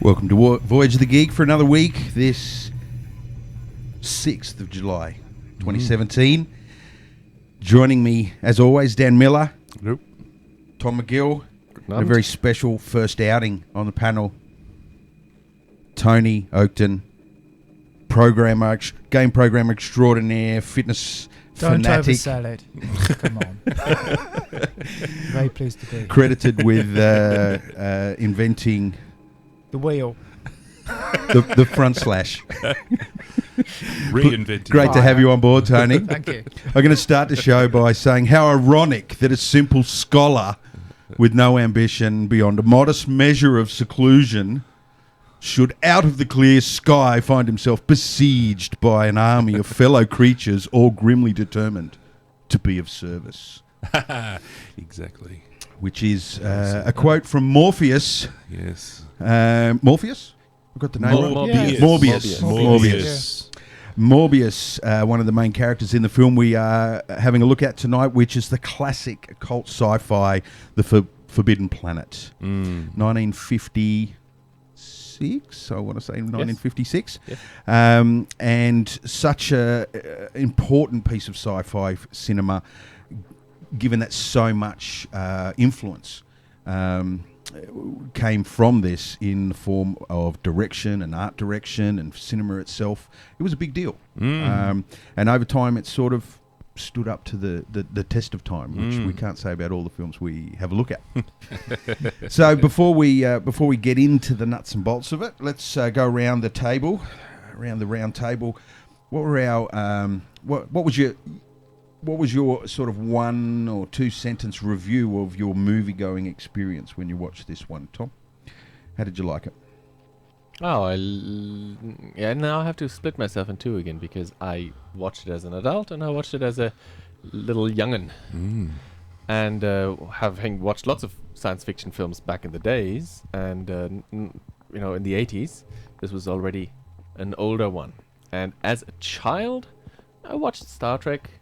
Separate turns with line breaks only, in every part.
Welcome to Voyage the Geek for another week, this 6th of July, 2017. Joining me, as always, Dan Miller,
Nope.
Tom McGill, and a very special first outing on the panel, Tony Oakton, game programmer extraordinaire, fitness
Don't
fanatic.
oversell it. Come on. Very pleased to be.
Credited with inventing
The wheel.
the front slash.
Reinvented.
Great to have you on board, Tony.
Thank you.
I'm going to start the show by saying how ironic that a simple scholar with no ambition beyond a modest measure of seclusion should, out of the clear sky, find himself besieged by an army of fellow creatures all grimly determined to be of service.
Exactly.
Which is a quote from Morpheus.
Yes.
Morpheus? I've got the name right. Morbius, one of the main characters in the film we are having a look at tonight, which is the classic occult sci-fi, The Forbidden Planet. 1956, I want to say 1956.
Yes.
And such a important piece of sci-fi cinema, given that so much influence came from this in the form of direction and art direction and cinema itself. It was a big deal. And over time it sort of stood up to the test of time, which we can't say about all the films we have a look at. So before we get into the nuts and bolts of it, let's go around the round table. What were our what was your sort of 1 or 2 sentence review of your movie-going experience when you watched this one, Tom? How did you like it?
Oh, now I have to split myself in two again because I watched it as an adult and I watched it as a little young'un. And having watched lots of science fiction films back in the days and, in the 80s, this was already an older one. And as a child, I watched Star Trek.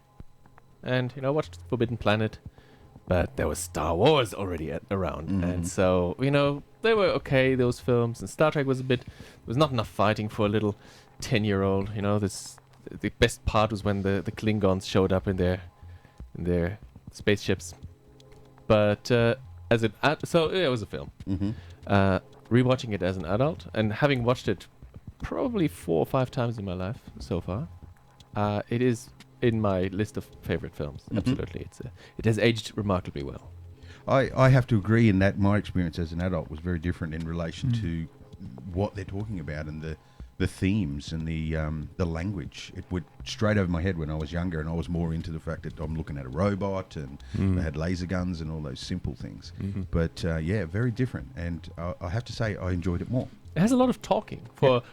And, watched Forbidden Planet, but there was Star Wars already around. And so, they were okay, those films. And Star Trek was there was not enough fighting for a little 10-year-old. The best part was when the Klingons showed up in their spaceships. But so it was a film. Rewatching it as an adult and having watched it probably 4 or 5 times in my life so far, it is in my list of favorite films. Absolutely. It has aged remarkably well.
I have to agree in that my experience as an adult was very different in relation to what they're talking about and the themes and the language. It went straight over my head when I was younger, and I was more into the fact that I'm looking at a robot and they had laser guns and all those simple things. But very different, and I have to say I enjoyed it more.
It has a lot of talking. For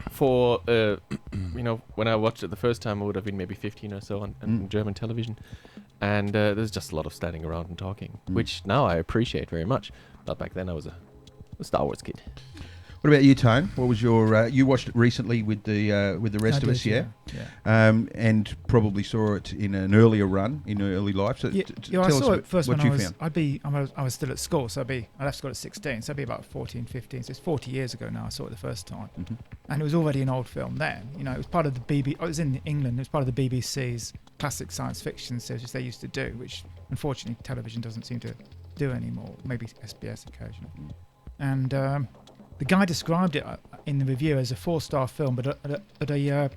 when I watched it the first time, I would have been maybe 15 or so on German television. And there's just a lot of standing around and talking, which now I appreciate very much. But back then I was a Star Wars kid.
What about you, Tone? What was your? You watched it recently with the rest of us, yeah? And probably saw it in an earlier run in early life. So
I
tell
saw
us
it first
what
when
you
I was.
found.
I was still at school, so I left school at 16, so I'd be about 14, 15. So it's 40 years ago now. I saw it the first time, and it was already an old film then. It was part of the BBC. I was in England. It was part of the BBC's classic science fiction series they used to do, which unfortunately television doesn't seem to do anymore. Maybe SBS occasionally. And the guy described it in the review as a 4-star film, but a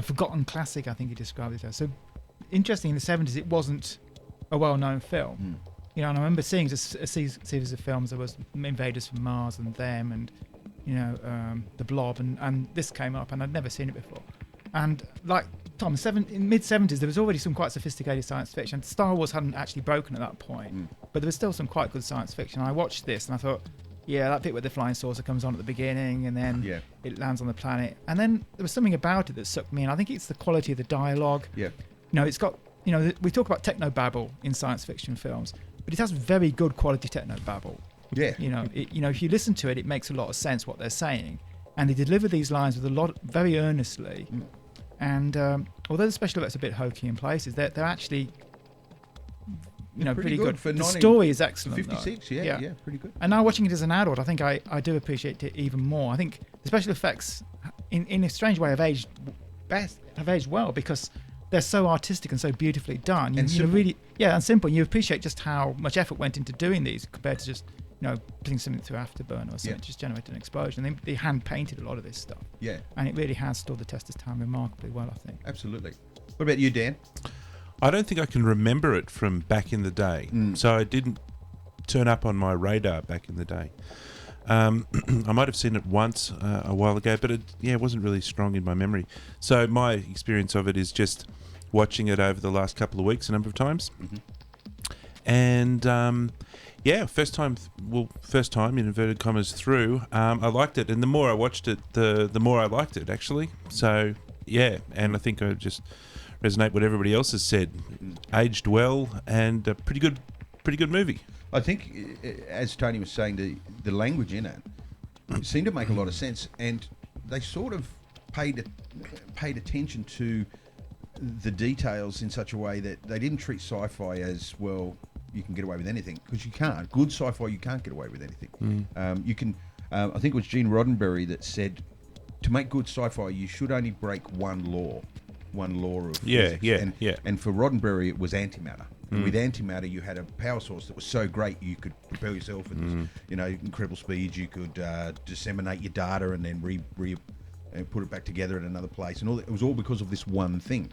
forgotten classic, I think he described it as. So, interesting, in the 70s, it wasn't a well-known film. And I remember seeing a series of films. There was Invaders from Mars and Them, and The Blob, and this came up, and I'd never seen it before. And like Tom, in mid-70s, there was already some quite sophisticated science fiction. Star Wars hadn't actually broken at that point, but there was still some quite good science fiction. I watched this and I thought, yeah, that bit where the flying saucer comes on at the beginning and then it lands on the planet. And then there was something about it that sucked me in. I think it's the quality of the dialogue. Yeah. It's got, we talk about technobabble in science fiction films, but it has very good quality technobabble. Yeah. If you listen to it, it makes a lot of sense what they're saying. And they deliver these lines with very earnestly. And although the special effects are a bit hokey in places, they're actually, pretty good. The story is excellent.
56, yeah, pretty good.
And now watching it as an adult, I think I do appreciate it even more. I think the special effects, in a strange way, have aged well because they're so artistic and so beautifully done. And simple. You appreciate just how much effort went into doing these compared to just putting something through Afterburner or something, just generate an explosion. They hand painted a lot of this stuff. Yeah. And it really has stood the test of time remarkably well, I think.
Absolutely. What about you, Dan?
I don't think I can remember it from back in the day. So it didn't turn up on my radar back in the day. I might have seen it once a while ago, but it wasn't really strong in my memory. So my experience of it is just watching it over the last couple of weeks a number of times. And first time in inverted commas through, I liked it, and the more I watched it, the more I liked it actually. So and I think I just resonate what everybody else has said. Aged well, and a pretty good movie.
I think, as Tony was saying, the language in it seemed to make a lot of sense, and they sort of paid attention to the details in such a way that they didn't treat sci-fi as, well, you can get away with anything, because you can't. Good sci-fi, you can't get away with anything. You can. I think it was Gene Roddenberry that said, to make good sci-fi, you should only break one law of physics. And for Roddenberry, it was antimatter. And with antimatter, you had a power source that was so great you could propel yourself at incredible speeds. You could disseminate your data and then put it back together at another place. And it was all because of this one thing.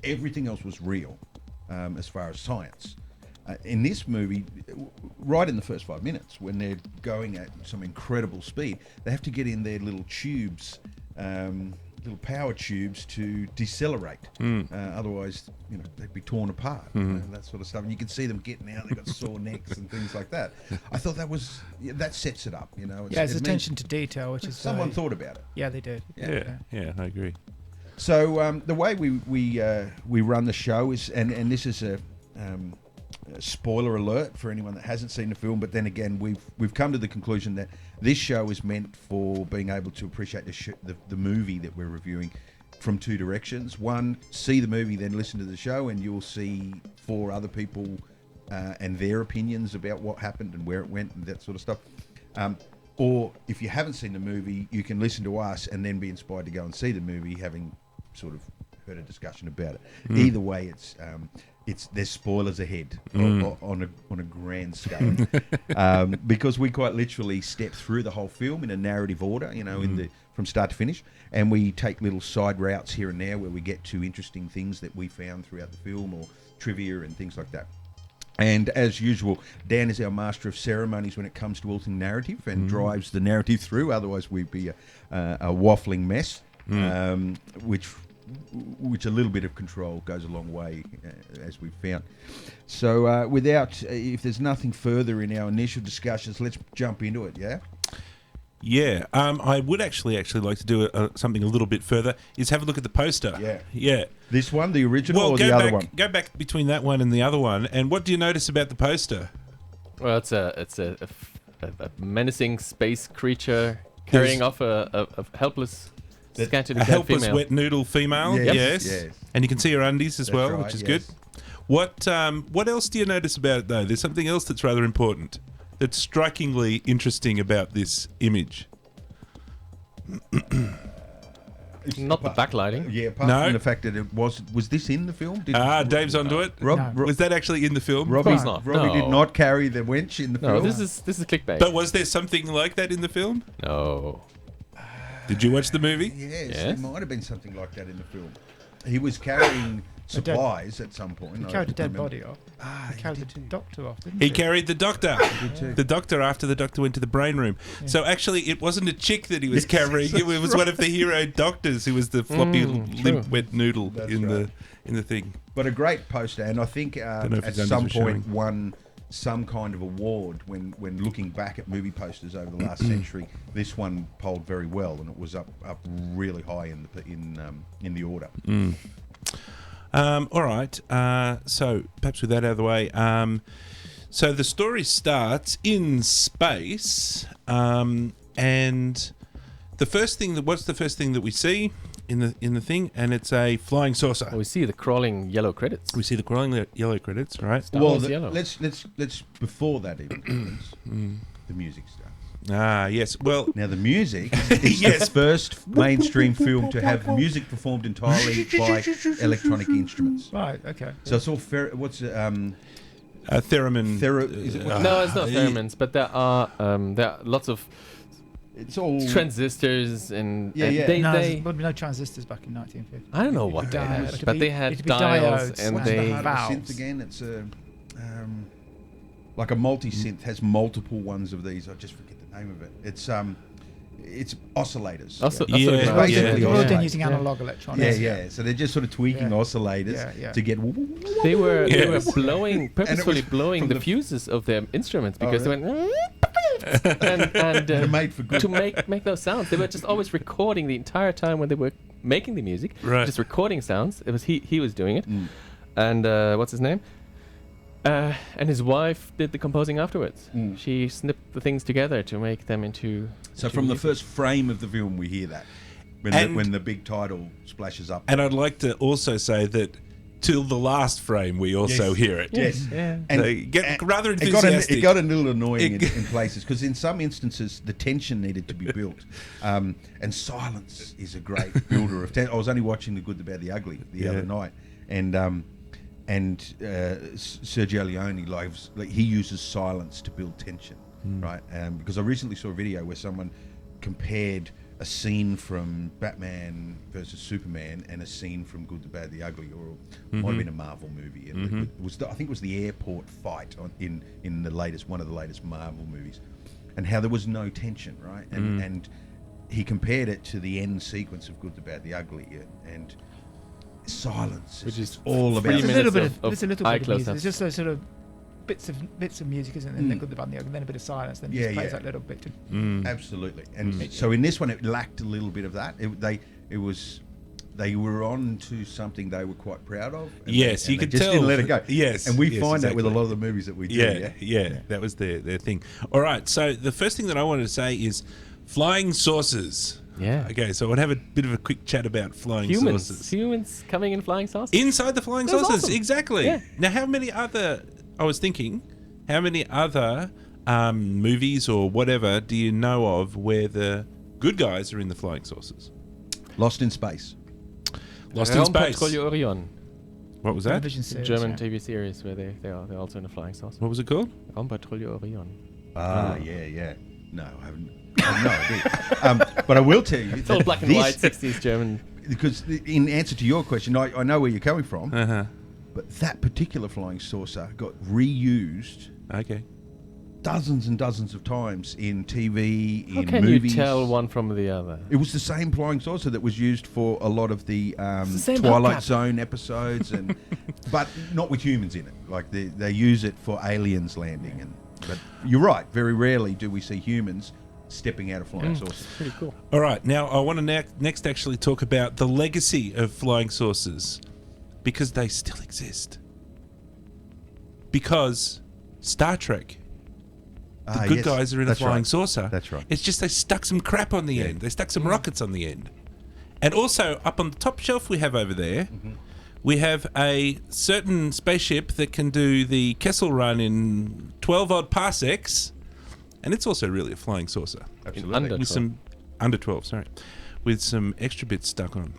Everything else was real, as far as science. In this movie, right in the first 5 minutes, when they're going at some incredible speed, they have to get in their little tubes, little power tubes to decelerate. Otherwise, they'd be torn apart, that sort of stuff. And you can see them getting out, they've got sore necks and things like that. I thought that sets it up,
It's attention to detail, which is...
Someone thought about it.
Yeah, they did.
Yeah, I agree.
So the way we run the show is, and this is a spoiler alert for anyone that hasn't seen the film, but then again, we've come to the conclusion that this show is meant for being able to appreciate the movie that we're reviewing from two directions. One, see the movie, then listen to the show, and you'll see 4 other people and their opinions about what happened and where it went and that sort of stuff. Or if you haven't seen the movie, you can listen to us and then be inspired to go and see the movie, having sort of heard a discussion about it. Either way, there's spoilers ahead on a grand scale, because we quite literally step through the whole film in a narrative order, from start to finish, and we take little side routes here and there where we get to interesting things that we found throughout the film, or trivia and things like that. And as usual, Dan is our master of ceremonies when it comes to all things narrative, and drives the narrative through. Otherwise, we'd be a waffling mess, which a little bit of control goes a long way, as we've found. So if there's nothing further in our initial discussions, let's jump into it, yeah?
Yeah, I would actually like to do something a little bit further, is have a look at the poster. Yeah.
This one, the original, or the other one?
Go back between that one and the other one, and what do you notice about the poster?
Well, it's a menacing space creature carrying off a helpless...
A helpless female. Wet noodle female, yes. And you can see her undies as well, which is good. What else do you notice about it, though? There's something else that's rather important, that's strikingly interesting about this image.
Not the backlighting.
Yeah, apart from the fact that it was this in the film?
Dave's onto it. Was that actually in the film?
Robbie did not carry the winch in the film.
No, this is clickbait.
But was there something like that in the film?
No.
Did you watch the movie?
Yes, there might have been something like that in the film. he was carrying supplies at some point.
He
I
carried a dead
remember.
body off.
Ah,
He
he
carried
did
the
too.
doctor off, didn't
He
he?
carried the doctor.
too.
The doctor after the doctor went to the brain room.
Yeah.
So actually, it wasn't a chick that he was carrying. It was one of the hero doctors who was the floppy, limp, wet noodle
That's
in
right.
the thing.
But a great poster, and I think
Don't know if
at
his
some
unders were
point
showing.
won some kind of award when looking back at movie posters over the last century. This one polled very well, and it was up really high in the order.
All right. So perhaps with that out of the way. So the story starts in space, and what's the first thing that we see in the thing? And it's a flying saucer.
Well, we see the crawling yellow credits.
We see the crawling yellow credits, right?
Star Wars yellow.
let's before that even the music starts.
Ah, yes. Well,
Now the music is
Yes.
the first mainstream film to have music performed entirely by electronic instruments.
Right, okay.
So it's all what's
theremin.
is it what-
No, it's not theremins, but there are lots of
it's all
transistors and
Yeah,
and
yeah.
they
No,
they.
there would be no transistors back in 1950.
I don't know what they
Diodes.
had,
It'd
but
be-
they had
it'd be
dials
diodes.
and
what's
they-
the
they.
heart of a
valves.
synth again? It's a like a multi-synth has multiple ones of these. I just forget the name of it. It's oscillators.
Also,
Yeah.
They're all
Basically
done- they're all
oscillators.
done using
Yeah.
analog
Yeah,
electronics.
yeah. So they're just sort of tweaking
Yeah.
oscillators
Yeah, yeah.
to get.
They were
Yes.
blowing purposefully
was
blowing
from
the
the-
fuses of their instruments
Oh,
because they went and
They're made for good.
to make those sounds. They were just always recording the entire time when they were making the music.
Right.
Just recording sounds. It was he was doing it,
Mm.
and what's his name? And his wife did the composing afterwards.
Mm.
She snipped the things together to make them into.
So
into
from the
music.
first frame of the film, we hear that
And-
when the big title splashes up.
And I'd like to also say that till the last frame, we also
Yes.
hear it.
Yes.
Yeah.
They get rather
it got
enthusiastic.
it got a little annoying
It-
in places because in some instances the tension needed to be built, and silence is a great builder of tension. I was only watching The Good, the Bad, the Ugly the other night, and Sergio Leone he uses silence to build tension, right? Because I recently saw a video where someone compared a scene from Batman versus Superman and a scene from Good, the Bad, the Ugly, or it might have been a Marvel movie. And it was I think it was the airport fight in one of the latest Marvel movies, and how there was no tension, right? And he compared it to the end sequence of Good, the Bad, the Ugly, and silence,
Which is
all about
3
There's a
minutes
little bit
of
it's a little
eye
bit of music.
close-ups.
It's just those sort of bits of music, isn't it? And then good, the bad, and the ugly, then a bit of silence, then it
Yeah,
just plays
yeah.
that little bit. To,
Absolutely. And so in this one, it lacked a little bit of that. They were on to something they were quite proud of. And
Yes,
they,
you
and they
could
just
tell.
didn't let it go.
Yes,
and we
yes,
find that with a
exactly.
lot of the movies that we do.
Yeah, that was their thing. All right, so the first thing that I wanted to say is flying saucers.
Yeah.
Okay, so I would have a bit of a quick chat about flying saucers.
Humans coming in flying saucers.
Inside the flying
That was
saucers,
awesome.
exactly.
Yeah.
Now, how many other movies or whatever do you know of where the good guys are in the flying saucers?
Lost in Space.
Lost in Space.
Patrouille Orion,
What was that?
television series,
German
yeah.
TV series where they're also in a flying saucer.
What was it called?
Patrouille Orion.
Yeah. No, I have no idea. But I will tell you.
It's all black and white 60s German.
Because in answer to your question, I know where you're coming from,
Uh-huh.
but that particular flying saucer got reused
Okay.
dozens and dozens of times in TV,
How
in
can
movies.
you tell one from the other?
It was the same flying saucer that was used for a lot of the
same
Twilight
hubcap.
Zone episodes, but not with humans in it. Like they use it for aliens landing, but you're right. Very rarely do we see humans stepping out of flying saucers.
Pretty cool.
All right, now I want to next actually talk about the legacy of flying saucers because they still exist. Because Star Trek, the good guys are in a
That's
flying
right.
saucer.
That's right.
It's just they stuck some crap on the end. They stuck some rockets on the end. And also, up on the top shelf we have over there, we have a certain spaceship that can do the Kessel Run in 12-odd parsecs. And it's also really a flying saucer.
Absolutely.
Under
With
12.
some under 12, sorry, with some extra bits stuck on.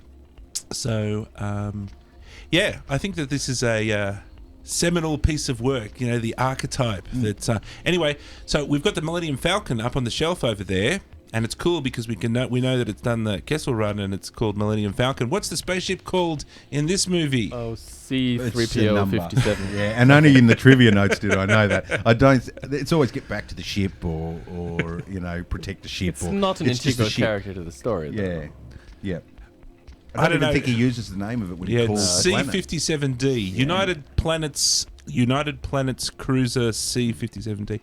So, yeah, I think that this is a seminal piece of work. You know, the archetype. That anyway. So we've got the Millennium Falcon up on the shelf over there, and it's cool because we know that it's done the Kessel Run and it's called Millennium Falcon. What's the spaceship called in this movie?
Oh,
It's a
C3PO
number.
57.
Yeah, and only in the trivia notes did I know that. I don't. It's always get back to the ship or protect the ship.
It's
or,
not an
it's just
integral
a ship.
character to the story, though.
Yeah, yeah.
I
I
don't
don't even
know.
think he uses the name of it when he
Yeah,
calls the planet.
C-57D, United Planets Cruiser C-57D.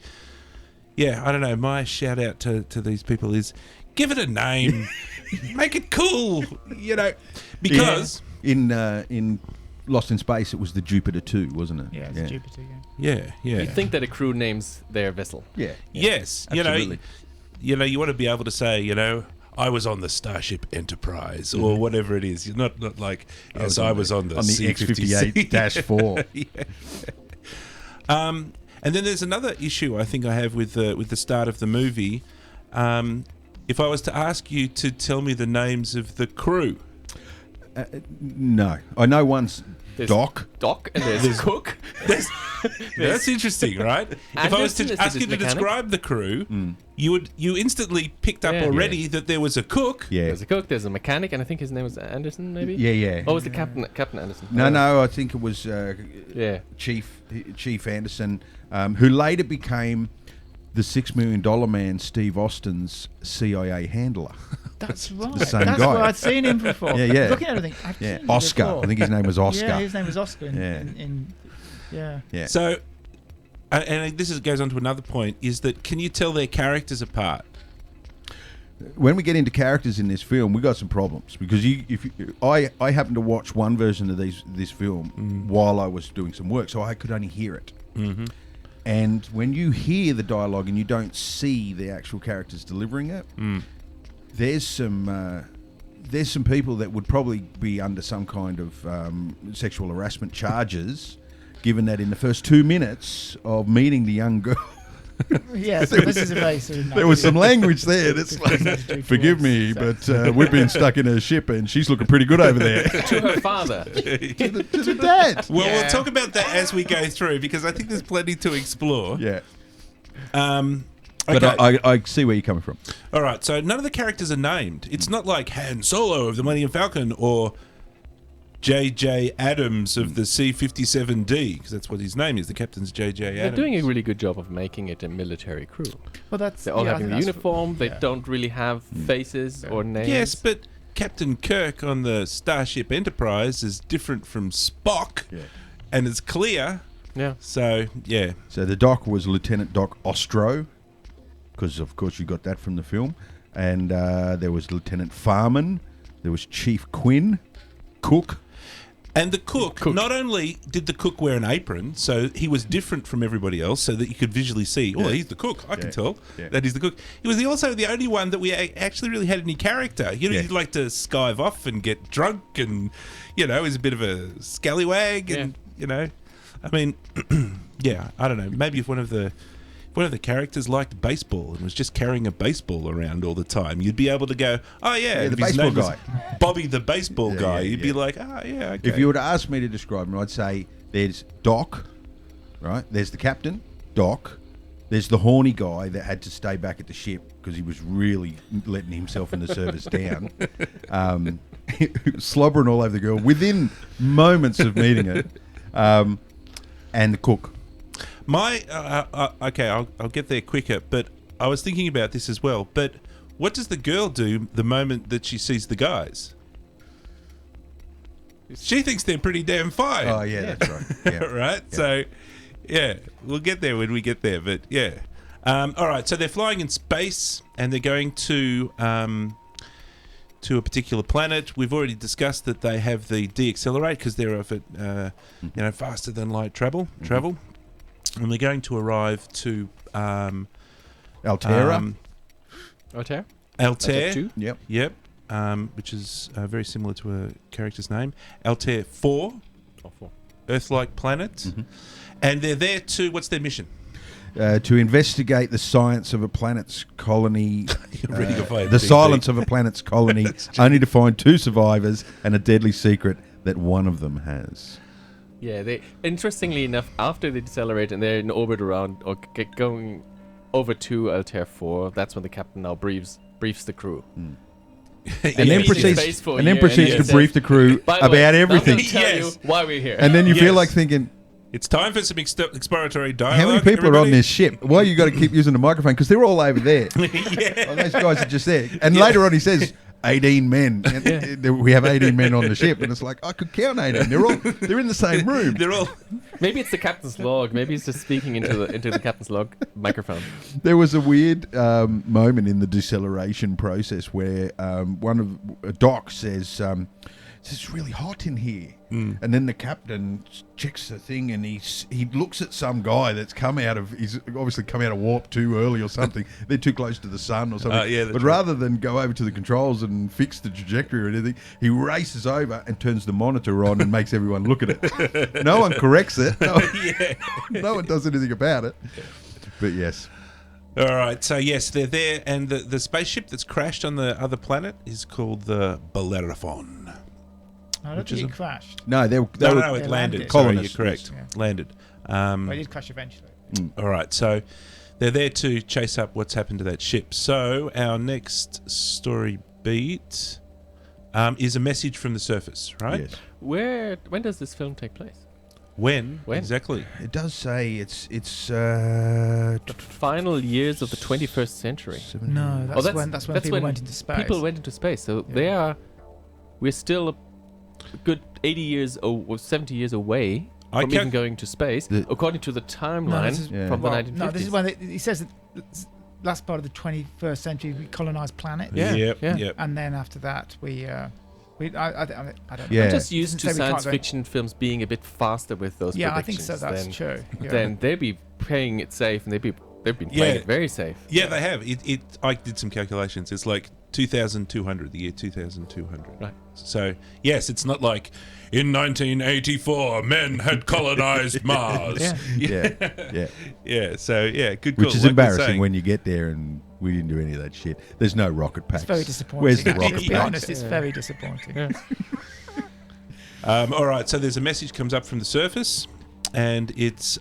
Yeah, I don't know. My shout out to these people is give it a name, make it cool, because
in Lost in Space it was the Jupiter 2, wasn't it?
Yeah, it's Jupiter.
yeah.
You'd think that a crew names their vessel.
Yeah.
Yes,
Absolutely.
you want to be able to say, I was on the Starship Enterprise or whatever it is. You're not like, yes, I was on the C-58.
X58-4.
Yeah. And then there's another issue I think I have with the start of the movie. If I was to ask you to tell me the names of the crew,
No, I know one's
There's
Doc.
Doc, and there's Cook.
that's interesting, right? If I was
Anderson
to
is
ask
his
you to
mechanic.
describe the crew, you instantly picked up
Yeah.
already that there was a cook.
Yeah.
There's a cook, there's a mechanic, and I think his name was Anderson, maybe?
Yeah.
Oh, was the Captain Anderson?
No, I think it was
Yeah.
Chief Anderson, who later became the $6 million man, Steve Austin's CIA handler.
That's right.
The same
That's
guy.
where I'd seen him before.
Yeah.
Looking at everything, I've
Yeah,
seen him
Oscar.
before.
I think his name was Oscar.
Yeah, his name was Oscar.
Yeah.
So, and this goes on to another point: is that can you tell their characters apart?
When we get into characters in this film, we got some problems because I happened to watch one version of this film while I was doing some work, so I could only hear it.
Mm-hmm.
And when you hear the dialogue and you don't see the actual characters delivering it, there's some people that would probably be under some kind of sexual harassment charges, given that in the first 2 minutes of meeting the young girl,
Yeah, so this is a very sort of
there was some language there that's like,
Statutory
forgive
force,
me,
so-
but we've been stuck in a ship and she's looking pretty good over there.
To her father.
to the dad.
Well,
Yeah.
we'll talk about that as we go through because I think there's plenty to explore.
Yeah.
Okay.
But I see where you're coming from.
All right. So none of the characters are named. It's not like Han Solo of the Millennium Falcon or J.J. Adams of the C-57D, because that's what his name is. The captain's J.J. Adams.
They're doing a really good job of making it a military crew.
Well, that's
They're all
I
having
think
a
that's
uniform. They
yeah.
don't really have faces or names.
Yes, but Captain Kirk on the Starship Enterprise is different from Spock,
Yeah.
and it's clear.
Yeah.
So, yeah.
So the doc was Lieutenant Doc Ostro, because of course you got that from the film, and there was Lieutenant Farman, there was Chief Quinn, Cook.
And the cook, not only did the cook wear an apron, so he was different from everybody else, so that you could visually see, oh,
Yeah.
he's the cook. I can
Yeah.
tell
Yeah.
that he's the cook. He was also the only one that we actually really had any character.
Yeah.
He'd like to skive off and get drunk and, he's a bit of a scallywag and, I mean, yeah, I don't know. Maybe if one of the characters liked baseball and was just carrying a baseball around all the time, you'd be able to go, oh, yeah.
Yeah, the
if his
baseball
name was
guy.
Bobby the baseball
Yeah,
guy.
yeah,
You'd
yeah.
be like, oh, yeah, okay.
If you were to ask me to describe him, I'd say there's Doc, right? There's the captain, Doc. There's the horny guy that had to stay back at the ship because he was really letting himself in the service down. Slobbering all over the girl within moments of meeting it. And the cook.
Okay, I'll get there quicker, but I was thinking about this as well. But what does the girl do the moment that she sees the guys? She thinks they're pretty damn fine.
Oh, yeah, that's right. Yeah.
right? Yeah. So, yeah, we'll get there when we get there, but yeah. All right, so they're flying in space and they're going to a particular planet. We've already discussed that they have the deaccelerate because they're off at faster than light travel. And they're going to arrive to
Altera.
Altair?
Altair.
2?
Yep.
Yep. Which is very similar to a character's name. Altair 4,
Or 4.
Earth-like planet. And they're there to, what's their mission?
To investigate the science of a planet's colony,
You're reading off
the silence of a planet's colony, only to find 2 survivors and a deadly secret that one of them has.
Yeah, they interestingly enough, after they decelerate and they're in orbit around or get going over to Altair 4, that's when the captain now briefs briefs the crew.
And
Yeah,
then
yeah.
proceeds,
for a
and then
year,
proceeds
and
to
then
brief
says,
the crew
"By the way,
about
now I'm
everything.
gonna tell
Yes.
you why we're here."
And then you feel
Yes.
like thinking,
It's time for some exploratory dialogue.
how many people are on
everybody.
this ship? Why you got to keep using the microphone? Because they're all over there.
Yeah.
Well, those guys are just there. And later on, he says, 18 men. And we have 18 men on the ship. And it's like, I could count 18. They're in the same room.
They're all.
Maybe it's the captain's log. Maybe he's just speaking into the captain's log microphone.
There was a weird moment in the deceleration process where one of Doc says, it's really hot in here. And then the captain checks the thing and he looks at some guy that's he's obviously come out of warp too early or something. They're too close to the sun or something.
Yeah, that's
but rather than go over to the controls and fix the trajectory or anything, he races over and turns the monitor on and makes everyone look at it. No one corrects it. No one does anything about it. But yes.
All right, so yes, they're there, and the spaceship that's crashed on the other planet is called the Bellerophon.
I don't think it crashed.
No,
No,
it
it
They
landed.
landed.
Sorry, you're
Colonists,
correct.
yes.
Landed.
But it did crash eventually.
All right, so they're there to chase up what's happened to that ship. So our next story beat is a message from the surface, right?
Yes.
When does this film take place?
When?
When?
Exactly?
It does say it's
The final years of the 21st century.
No, that's when people went into space.
People went into space, so
Yeah.
we're still a good 80 years or 70 years away
I
from
can't-
even going to space, according to the timeline
this is-
from the
Well,
1950s.
no, this is when he says that last part of the 21st century we colonized planet.
Yeah,
Yep,
yeah.
yep.
And then after that I don't know.
Yeah.
I'm just used to
Doesn't say we
science
can't go-
fiction films being a bit faster with those
Yeah, I think
predictions.
so. That's
then,
true. Yeah.
Then they'd be playing it safe, and they've been playing
Yeah.
it very safe.
Yeah, they have. I did some calculations. It's like 2,200, the year 2,200.
Right.
So, yes, it's not like in 1984 men had colonized Mars.
Yeah.
Yeah, so, yeah, good call.
Which is
like we're
embarrassing
saying.
when you get there and we didn't do any of that shit. There's no rocket packs.
It's very disappointing.
Where's the
actually.
rocket
To be
packs?
honest, it's very disappointing.
Yeah.
All right, so there's a message comes up from the surface, and it's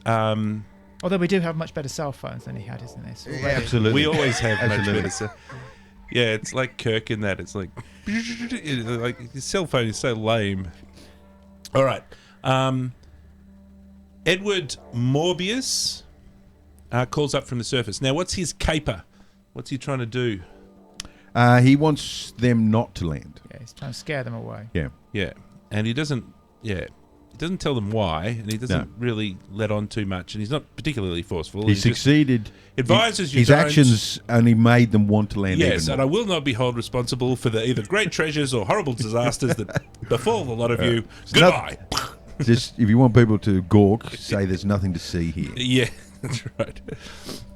Although we do have much better cell phones than he had, isn't this?
Yeah,
already?
absolutely.
we always have much
Absolutely.
better. Yeah, it's like Kirk in that. It's like his cell phone is so lame. All right, Edward Morbius calls up from the surface. Now, what's his caper? What's he trying to do?
He wants them not to land.
Yeah, he's trying to scare them away.
Yeah.
Yeah, and he doesn't. Yeah, he doesn't tell them why, and he doesn't really let on too much, and he's not particularly forceful.
He
He's just
succeeded.
advises you.
His
don't-
actions only made them want to land
Yes,
even
and I
more.
will not be held responsible for the either great treasures or horrible disasters that befall a lot of you. Goodbye.
Just if you want people to gawk, say there's nothing to see here.
Yeah, that's right.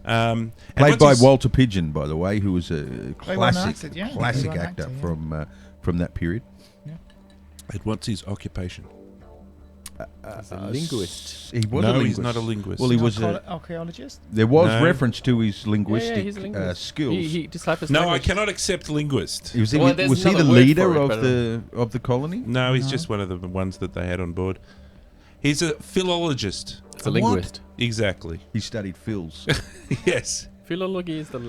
And
Played
what's
by
his-
Walter Pidgeon, by the way, who was a
Very well
classic,
acted, yeah.
classic
Very well
actor
acted, yeah.
from that period.
And what's his occupation?
He's a linguist.
He was
No,
a linguist.
he's not a linguist.
Well, he
He's
was
not
a.
archaeologist.
There was
No.
reference to his linguistic
he's a linguist.
skills.
He deciphers
No, I
language.
cannot accept linguist.
He was,
Well, there's
was he the
another word
leader
for it,
of
but,
the colony?
No, he's
No.
just one of the ones that they had on board. He's a philologist.
It's a
What?
linguist.
Exactly.
He studied Phil's.
Yes.
Philology is the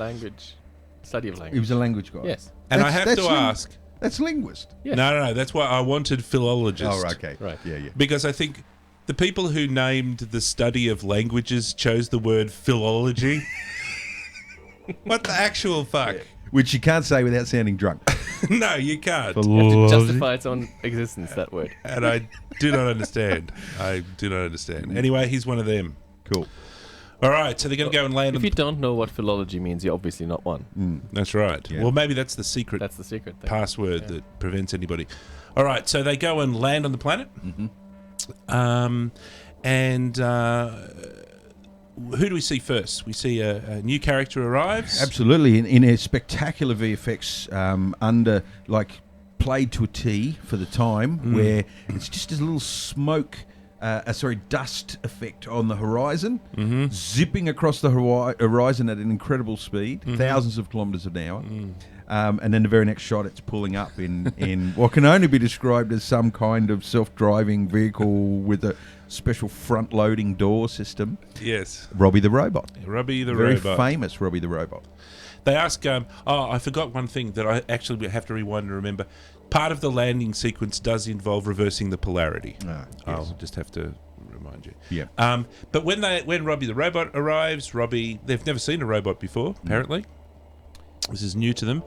study of
He
language.
was a language guy.
Yes.
And I
That's-
have to
that's
ask.
That's linguist.
Yes.
No. That's why I wanted philologist.
Oh, okay.
Right.
Yeah.
Because I think the people who named the study of languages chose the word philology. What the actual fuck?
Which you can't say without sounding drunk.
No, you can't.
You have to justify its own existence, that word.
And I do not understand. I do not understand. Anyway, he's one of them.
Cool.
All right, so they're going to go and land
If
on
you don't know what philology means, you're obviously not one.
That's right.
Yeah.
Well, maybe that's the secret
That's the secret thing.
password
Yeah.
that prevents anybody. All right, so they go and land on the planet. And who do we see first? We see a new character arrives.
Absolutely. In a spectacular VFX under, like, played to a T for the time, where it's just a little smoke, dust effect on the horizon, zipping across the horizon at an incredible speed, thousands of kilometres an hour. And then the very next shot, it's pulling up in what can only be described as some kind of self-driving vehicle with a special front-loading door system.
Yes.
Robbie the Robot.
Robbie the
Very
Robot.
famous Robbie the Robot.
They ask, I forgot one thing that I actually have to rewind and remember. Part of the landing sequence does involve reversing the polarity.
Yes.
I'll just have to remind you.
Yeah.
But when Robbie the Robot arrives, they've never seen a robot before, apparently. This is new to them.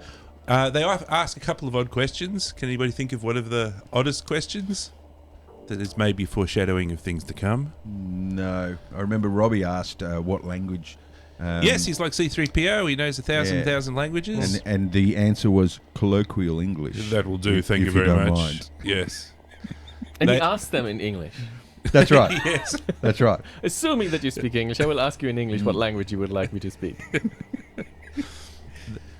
They ask a couple of odd questions. Can anybody think of one of the oddest questions that is maybe foreshadowing of things to come?
No. I remember Robbie asked what language...
yes, he's like C-3PO. He knows a thousand languages.
And the answer was colloquial English.
That will do. Thank you
if
very
don't
much.
mind.
Yes.
And he asked them in English.
That's right.
Yes.
That's right.
Assuming that you speak English, I will ask you in English what language you would like me to speak.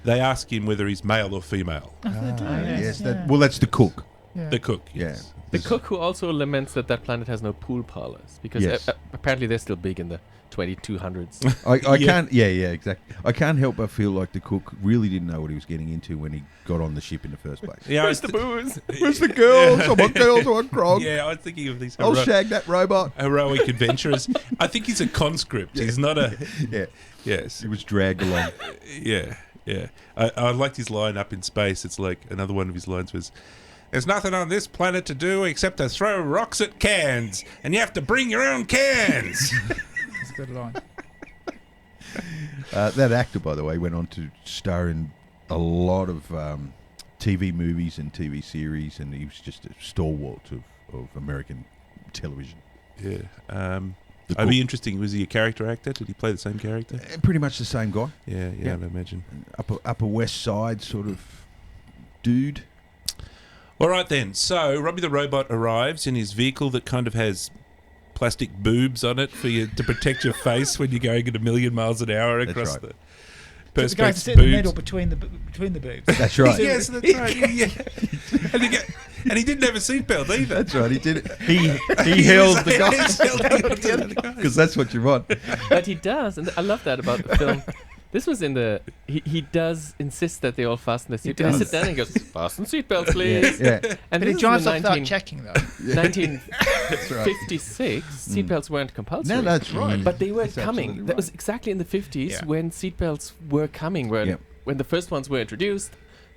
They ask him whether he's male or female.
Yes. That's the cook.
Yeah.
The cook.
Yeah.
Yes.
The cook who also laments that planet has no pool parlors because
Yes.
apparently they're still big in the 2200s.
I can't. Yeah, exactly. I can't help but feel like the cook really didn't know what he was getting into when he got on the ship in the first place.
Yeah,
Where's the booze?
Where's the girls? I want girls. I want grog.
Yeah, I was thinking of these
I'll shag that robot.
heroic adventurers. I think he's a conscript.
Yeah.
He's not a...
Yeah,
Yes.
he was dragged along.
Yeah. I liked his line up in space. It's like another one of his lines was, "There's nothing on this planet to do except to throw rocks at cans, and you have to bring your own cans."
That's a good line.
That actor, by the way, went on to star in a lot of TV movies and TV series, and he was just a stalwart of American television.
Yeah.
The
It'd
cook.
be interesting. Was he a character actor? Did he play the same character?
Pretty much the same guy.
Yeah,
Yeah.
I'd imagine.
Upper West Side sort of dude.
All right then. So Robbie the Robot arrives in his vehicle that kind of has plastic boobs on it for you to protect your face when you're going at 1,000,000 miles an hour
That's
across
right.
the
The guy to
perspex
sit in the
boobs.
middle between the boobs.
That's right.
Yes, that's right. Yeah. And he didn't have a seatbelt either.
That's right. He did it. He held the guy because that's what you want.
But he does, and I love that about the film. This was in the... He does insist that they all fasten their seatbelts. They
does.
sit down and goes, "Fasten seatbelts, please."
Yeah,
And
But he
this
drives
is in
off without checking, though.
1956, seatbelts weren't compulsory.
no, that's right.
But they were
That's
coming.
absolutely
That
right.
was exactly in the 50s
Yeah.
when seatbelts were coming, when the first ones were introduced,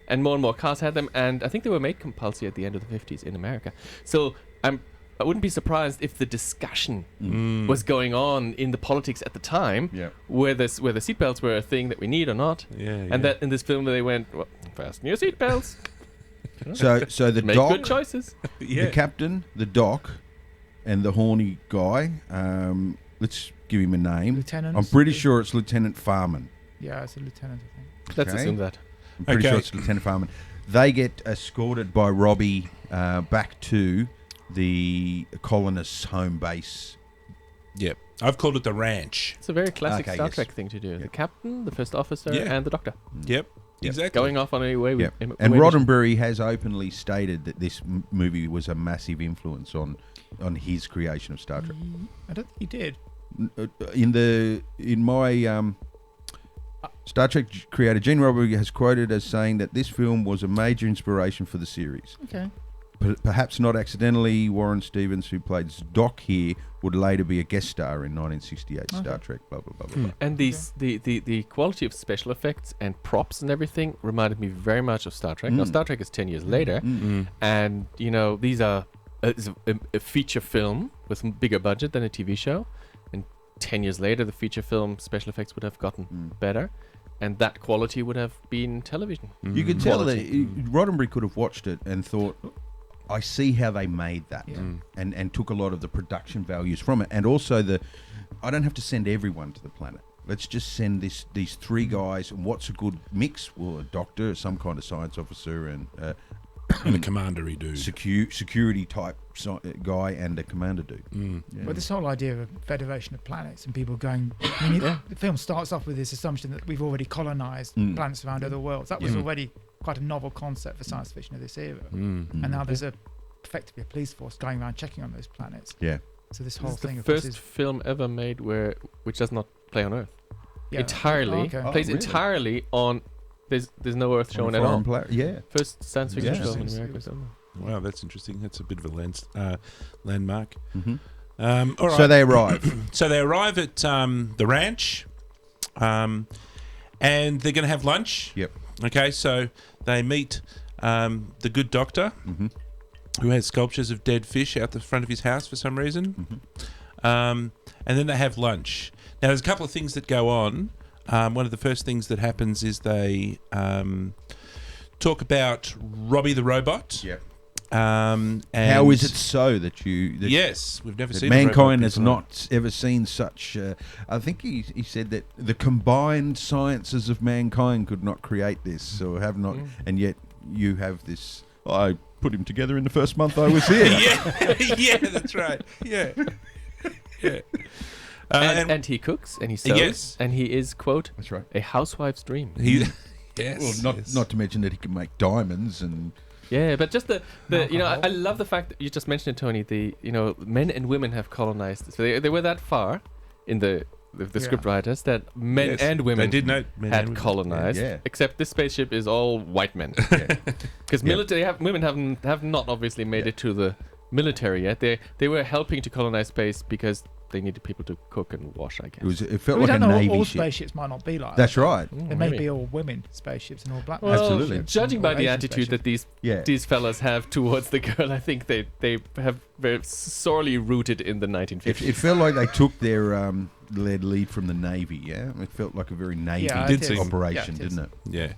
and more cars had them, and I think they were made compulsory at the end of the 50s in America. So I wouldn't be surprised if the discussion was going on in the politics at the time,
Yeah.
whether seatbelts were a thing that we need or not,
Yeah,
and that in this film they went, well, fasten your seatbelts,
So the
make good
doc,
choices.
yeah.
the captain, the doc, and the horny guy. Let's give him a name.
Lieutenant.
I'm pretty sure it's Lieutenant Farman.
Yeah, it's a lieutenant, I think.
Let's
Okay.
assume that.
I'm pretty
Okay.
sure it's Lieutenant Farman. They get escorted by Robbie back to the colonists' home base.
Yep. I've called it the ranch.
It's a very classic
Okay,
Star
yes.
Trek thing to do. The captain, the first officer,
Yeah.
and the doctor
Yep.
Yep.
Exactly.
going off on a way.
Yeah.
with
And
away mission.
Roddenberry has openly stated that this movie was a massive influence on his creation of Star Trek.
I don't think he did.
In my Star Trek creator Gene Roddenberry has quoted as saying that this film was a major inspiration for the series.
Okay.
Perhaps not accidentally, Warren Stevens, who played Doc here, would later be a guest star in 1968 Star Trek. Blah blah blah blah. blah.
And the quality of special effects and props and everything reminded me very much of Star Trek. Now, Star Trek is 10 years later, and these are it's a feature film with a bigger budget than a TV show. And 10 years later, the feature film special effects would have gotten better, and that quality would have been television.
You could tell that
Quality.
Roddenberry could have watched it and thought, I see how they made that,
Yeah.
and took a lot of the production values from it, and also I don't have to send everyone to the planet. Let's just send these three guys, and what's a good mix? Well, a doctor, some kind of science officer, and
And a commandery dude.
security type guy, and a commander dude. Yeah.
But this whole idea of a federation of planets and people going... I mean, the film starts off with this assumption that we've already colonized planets around other worlds. That was already quite a novel concept for science fiction of this era. And now there's effectively a police force going around checking on those planets.
Yeah.
So this
This
whole
is the
thing, of course,
first
is...
film ever made which does not play on Earth.
Yeah.
Entirely
Oh, okay.
plays
really?
entirely on There's no Earth shown at all.
Yeah.
First science fiction
Yeah.
film in America. So.
Wow, that's interesting. That's a bit of a landmark.
Mm-hmm.
All right.
So they arrive.
So they arrive at the ranch, and they're going to have lunch.
Yep.
Okay, so they meet the good doctor,
Mm-hmm.
who has sculptures of dead fish out the front of his house for some reason.
Mm-hmm.
And then they have lunch. Now, there's a couple of things that go on. One of the first things that happens is they talk about Robbie the robot.
Yep.
And
How is it so that
yes, we've never
that
seen a robot
mankind has
before.
not ever seen such? I think he said that the combined sciences of mankind could not create this, or have not, and yet you have this. I put him together in the first month I was here.
yeah, that's right. Yeah.
And he cooks and he sews
Yes.
and he is, quote,
That's right.
a housewife's dream.
Yes.
Well,
yes.
not to mention that he can make diamonds and.
Yeah, but just the I love the fact that you just mentioned it, Tony. Men and women have colonized. So they were that far in the script writers that men
Yes,
and women
they did know men and
had
women.
colonized.
Yeah.
Except this spaceship is all white men. Because women have not obviously made it to the military yet. They were helping to colonize space because they needed people to cook and wash, I guess.
It felt
we
like a
don't know.
navy
All
ship.
spaceships might not be like
That's
that.
right.
There may
Maybe.
be all women spaceships and all black.
Well,
Absolutely.
spaceships
Judging
and
by
all
the
Asian
attitude that
spaceships.
these fellas have towards the girl, I think they have very sorely rooted in the 1950s.
It felt like they took their lead from the Navy, yeah? It felt like a very Navy
Yeah,
Did seem-
operation,
yeah, it is.
didn't it?
Yeah.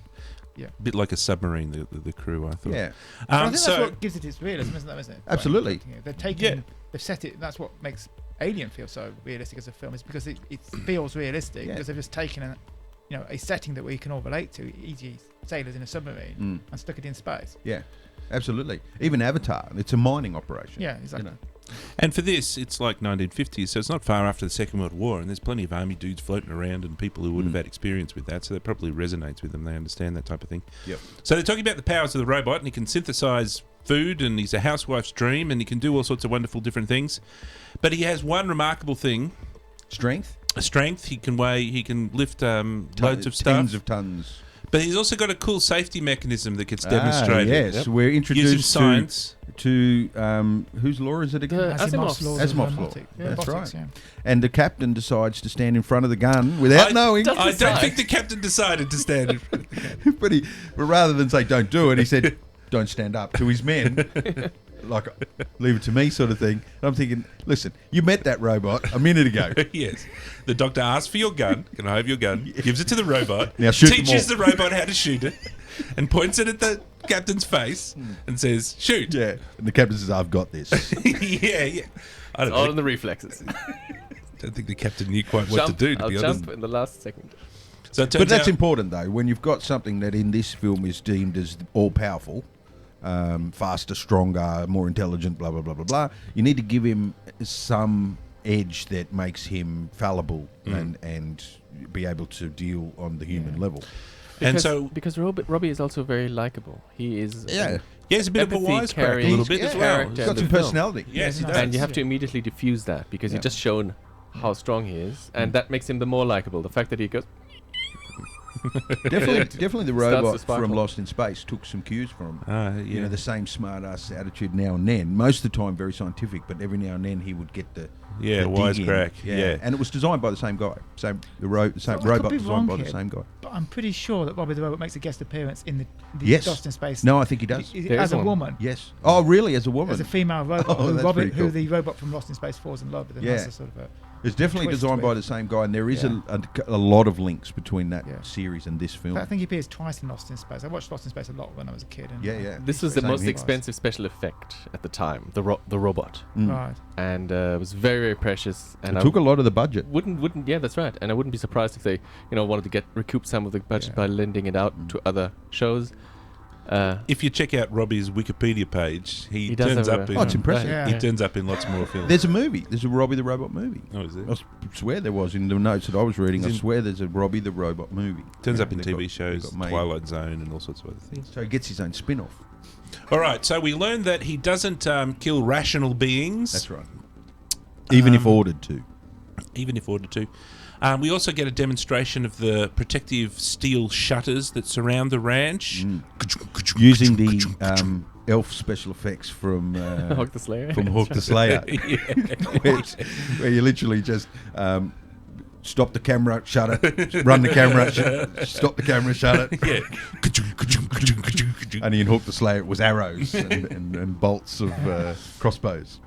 Yeah.
A bit like a submarine, the crew, I thought.
Yeah.
But I think
so
that's what gives it its realism, isn't it?
Absolutely.
They've taken, they've set it. That's what makes Alien feel so realistic as a film, is because it feels realistic,
Yeah.
because they've just taken a setting that we can all relate to, e.g. sailors in a submarine, and stuck it in space.
Yeah, absolutely. Even Avatar, it's a mining operation.
Yeah, exactly.
And for this, it's like 1950s, so it's not far after the Second World War, and there's plenty of army dudes floating around and people who would have had experience with that, so that probably resonates with them. They understand that type of thing.
Yep.
So they're talking about the powers of the robot, and he can synthesize food, and he's a housewife's dream, and he can do all sorts of wonderful different things. But he has one remarkable thing:
Strength?
a strength. He can lift loads of stuff.
Tens of tons.
But he's also got a cool safety mechanism that gets demonstrated.
Yes,
Yep.
we're
Using
introduced
science.
to whose law is it again?
The
Asimov's laws of
Asimov's law.
robotics.
That's
Robotics,
right.
yeah.
And the captain decides to stand in front of the gun without knowing.
I don't
decide.
think the captain decided to stand in front of the gun.
but rather than say don't do it, he said don't stand up to his men. Like, leave it to me sort of thing. And I'm thinking, listen, you met that robot a minute ago.
Yes. The doctor asks for your gun. Can I have your gun? Gives it to the robot.
Now shoot them
teaches
all.
the robot how to shoot it. And points it at the captain's face and says, shoot.
Yeah. And the captain says, I've got this.
yeah. I don't
All
know.
in the reflexes.
Don't think the captain knew quite what to do, to
I'll
be honest.
jump in the last second.
So it
But
turns
that's
out,
important, though. When you've got something that in this film is deemed as all-powerful, faster, stronger, more intelligent, blah, blah, blah, blah, blah, you need to give him some edge that makes him fallible and be able to deal on the human level.
Because Robbie is also very likable. He is
Yeah.
yeah, he's a bit of a
empathy
wisecrack a
carrying
little bit as
yeah,
well.
character.
He's got
in
some
the film.
personality.
Yes, he
Yeah,
does.
And you have to immediately diffuse that because
Yeah.
you've just shown how strong he is, and that makes him the more likable. The fact that he goes,
Definitely the
Starts to
robot
sparkle.
from Lost in Space took some cues from him.
Yeah.
You know, the same smart-ass attitude now and then. Most of the time very scientific, but every now and then he would get the
Yeah,
the dig in.
wisecrack. Yeah.
And it was designed by the same guy. The
Well, I could
robot
be
designed
wrong
by the
here,
same guy.
But I'm pretty sure that Robbie the Robot makes a guest appearance in the
Yes.
Lost in Space.
No, I think he does.
There
As
is
a
one.
woman.
Yes. Oh, really? As a woman?
As a female robot,
Oh, that's pretty
who
cool.
the robot from Lost in Space falls in love with. And
Yeah.
that's a sort of a
It's definitely
twist
designed
to
by
it.
the same guy, and there is
Yeah.
a lot of links between that
Yeah.
series and this film.
But I think he appears twice in Lost in Space. I watched Lost in Space a lot when I was a kid. And
Yeah.
this was the
Same
most
here.
expensive special effect at the time, the robot,
Right.
and it was very, very precious. And
It
I
took a lot of the budget.
wouldn't yeah, that's right. And I wouldn't be surprised if they wanted to recoup some of the budget
Yeah.
by lending it out to other shows.
If you check out Robbie's Wikipedia page, he
He does
turns
have
up
a-
in...
Oh, it's impressive.
Yeah.
He turns up in lots more films.
There's a movie. There's a Robbie the Robot movie.
Oh, is there?
I swear there was in the notes that I was reading. I
He's in-
swear there's a Robbie the Robot movie.
Turns
Yeah,
up in
they
TV
got-
shows,
they got made.
Twilight Zone and all sorts of other things.
So he gets his own spin-off.
All right, so we learned that he doesn't kill rational beings.
That's right. Even if ordered to.
Even if ordered to. We also get a demonstration of the protective steel shutters that surround the ranch.
Using the elf special effects from
Hawk the Slayer.
From Hawk the Slayer. where you literally just stop the camera, shut it, run the camera, stop the camera, shut it.
Yeah.
And in Hawk the Slayer, it was arrows and bolts of crossbows.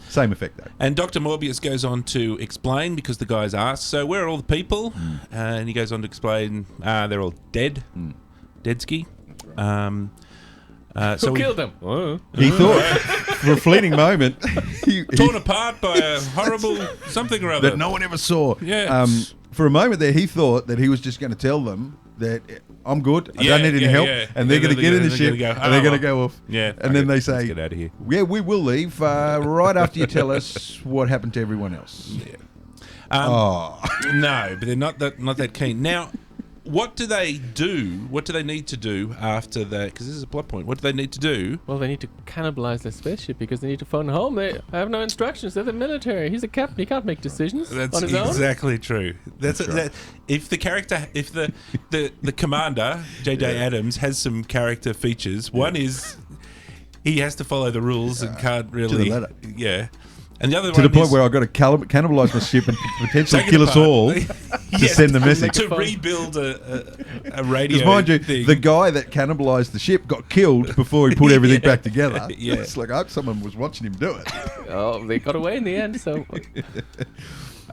Same effect, though.
And Dr. Morbius goes on to explain, because the guy's asked, so where are all the people? And he goes on to explain, they're all dead. Deadski.
Who killed them? Oh.
He thought, for a fleeting moment,
torn apart by a horrible something or other
that no one ever saw.
Yeah.
For a moment there, he thought that he was just going to tell them that I'm good, I don't need any help, and they're going to get in the ship, and they're going to go off.
Yeah.
And then they
let's
say,
get out of here.
yeah, we will leave right after you tell us what happened to everyone else.
Yeah. No, but they're not that keen. Now, what do they do? What do they need to do after that? Because this is a plot point. What do they need to do?
Well, they need to cannibalize their spaceship because they need to phone home. They have no instructions. They're the military. He's a captain. He can't make decisions
That's
on his own.
exactly true. That's
right.
that, if the character, if the commander J.J. Adams has some character features. One is he has to follow the rules and can't really.
To the letter.
Yeah. And the other
To
one
the point
is
where I've got to cannibalise my ship and potentially
take it
kill us
apart.
all to send the message.
to rebuild a radio.
Because mind you,
thing.
the guy that cannibalised the ship got killed before he put everything back together.
Yeah.
It's like, I hope someone was watching him do it.
Oh, they got away in the end. So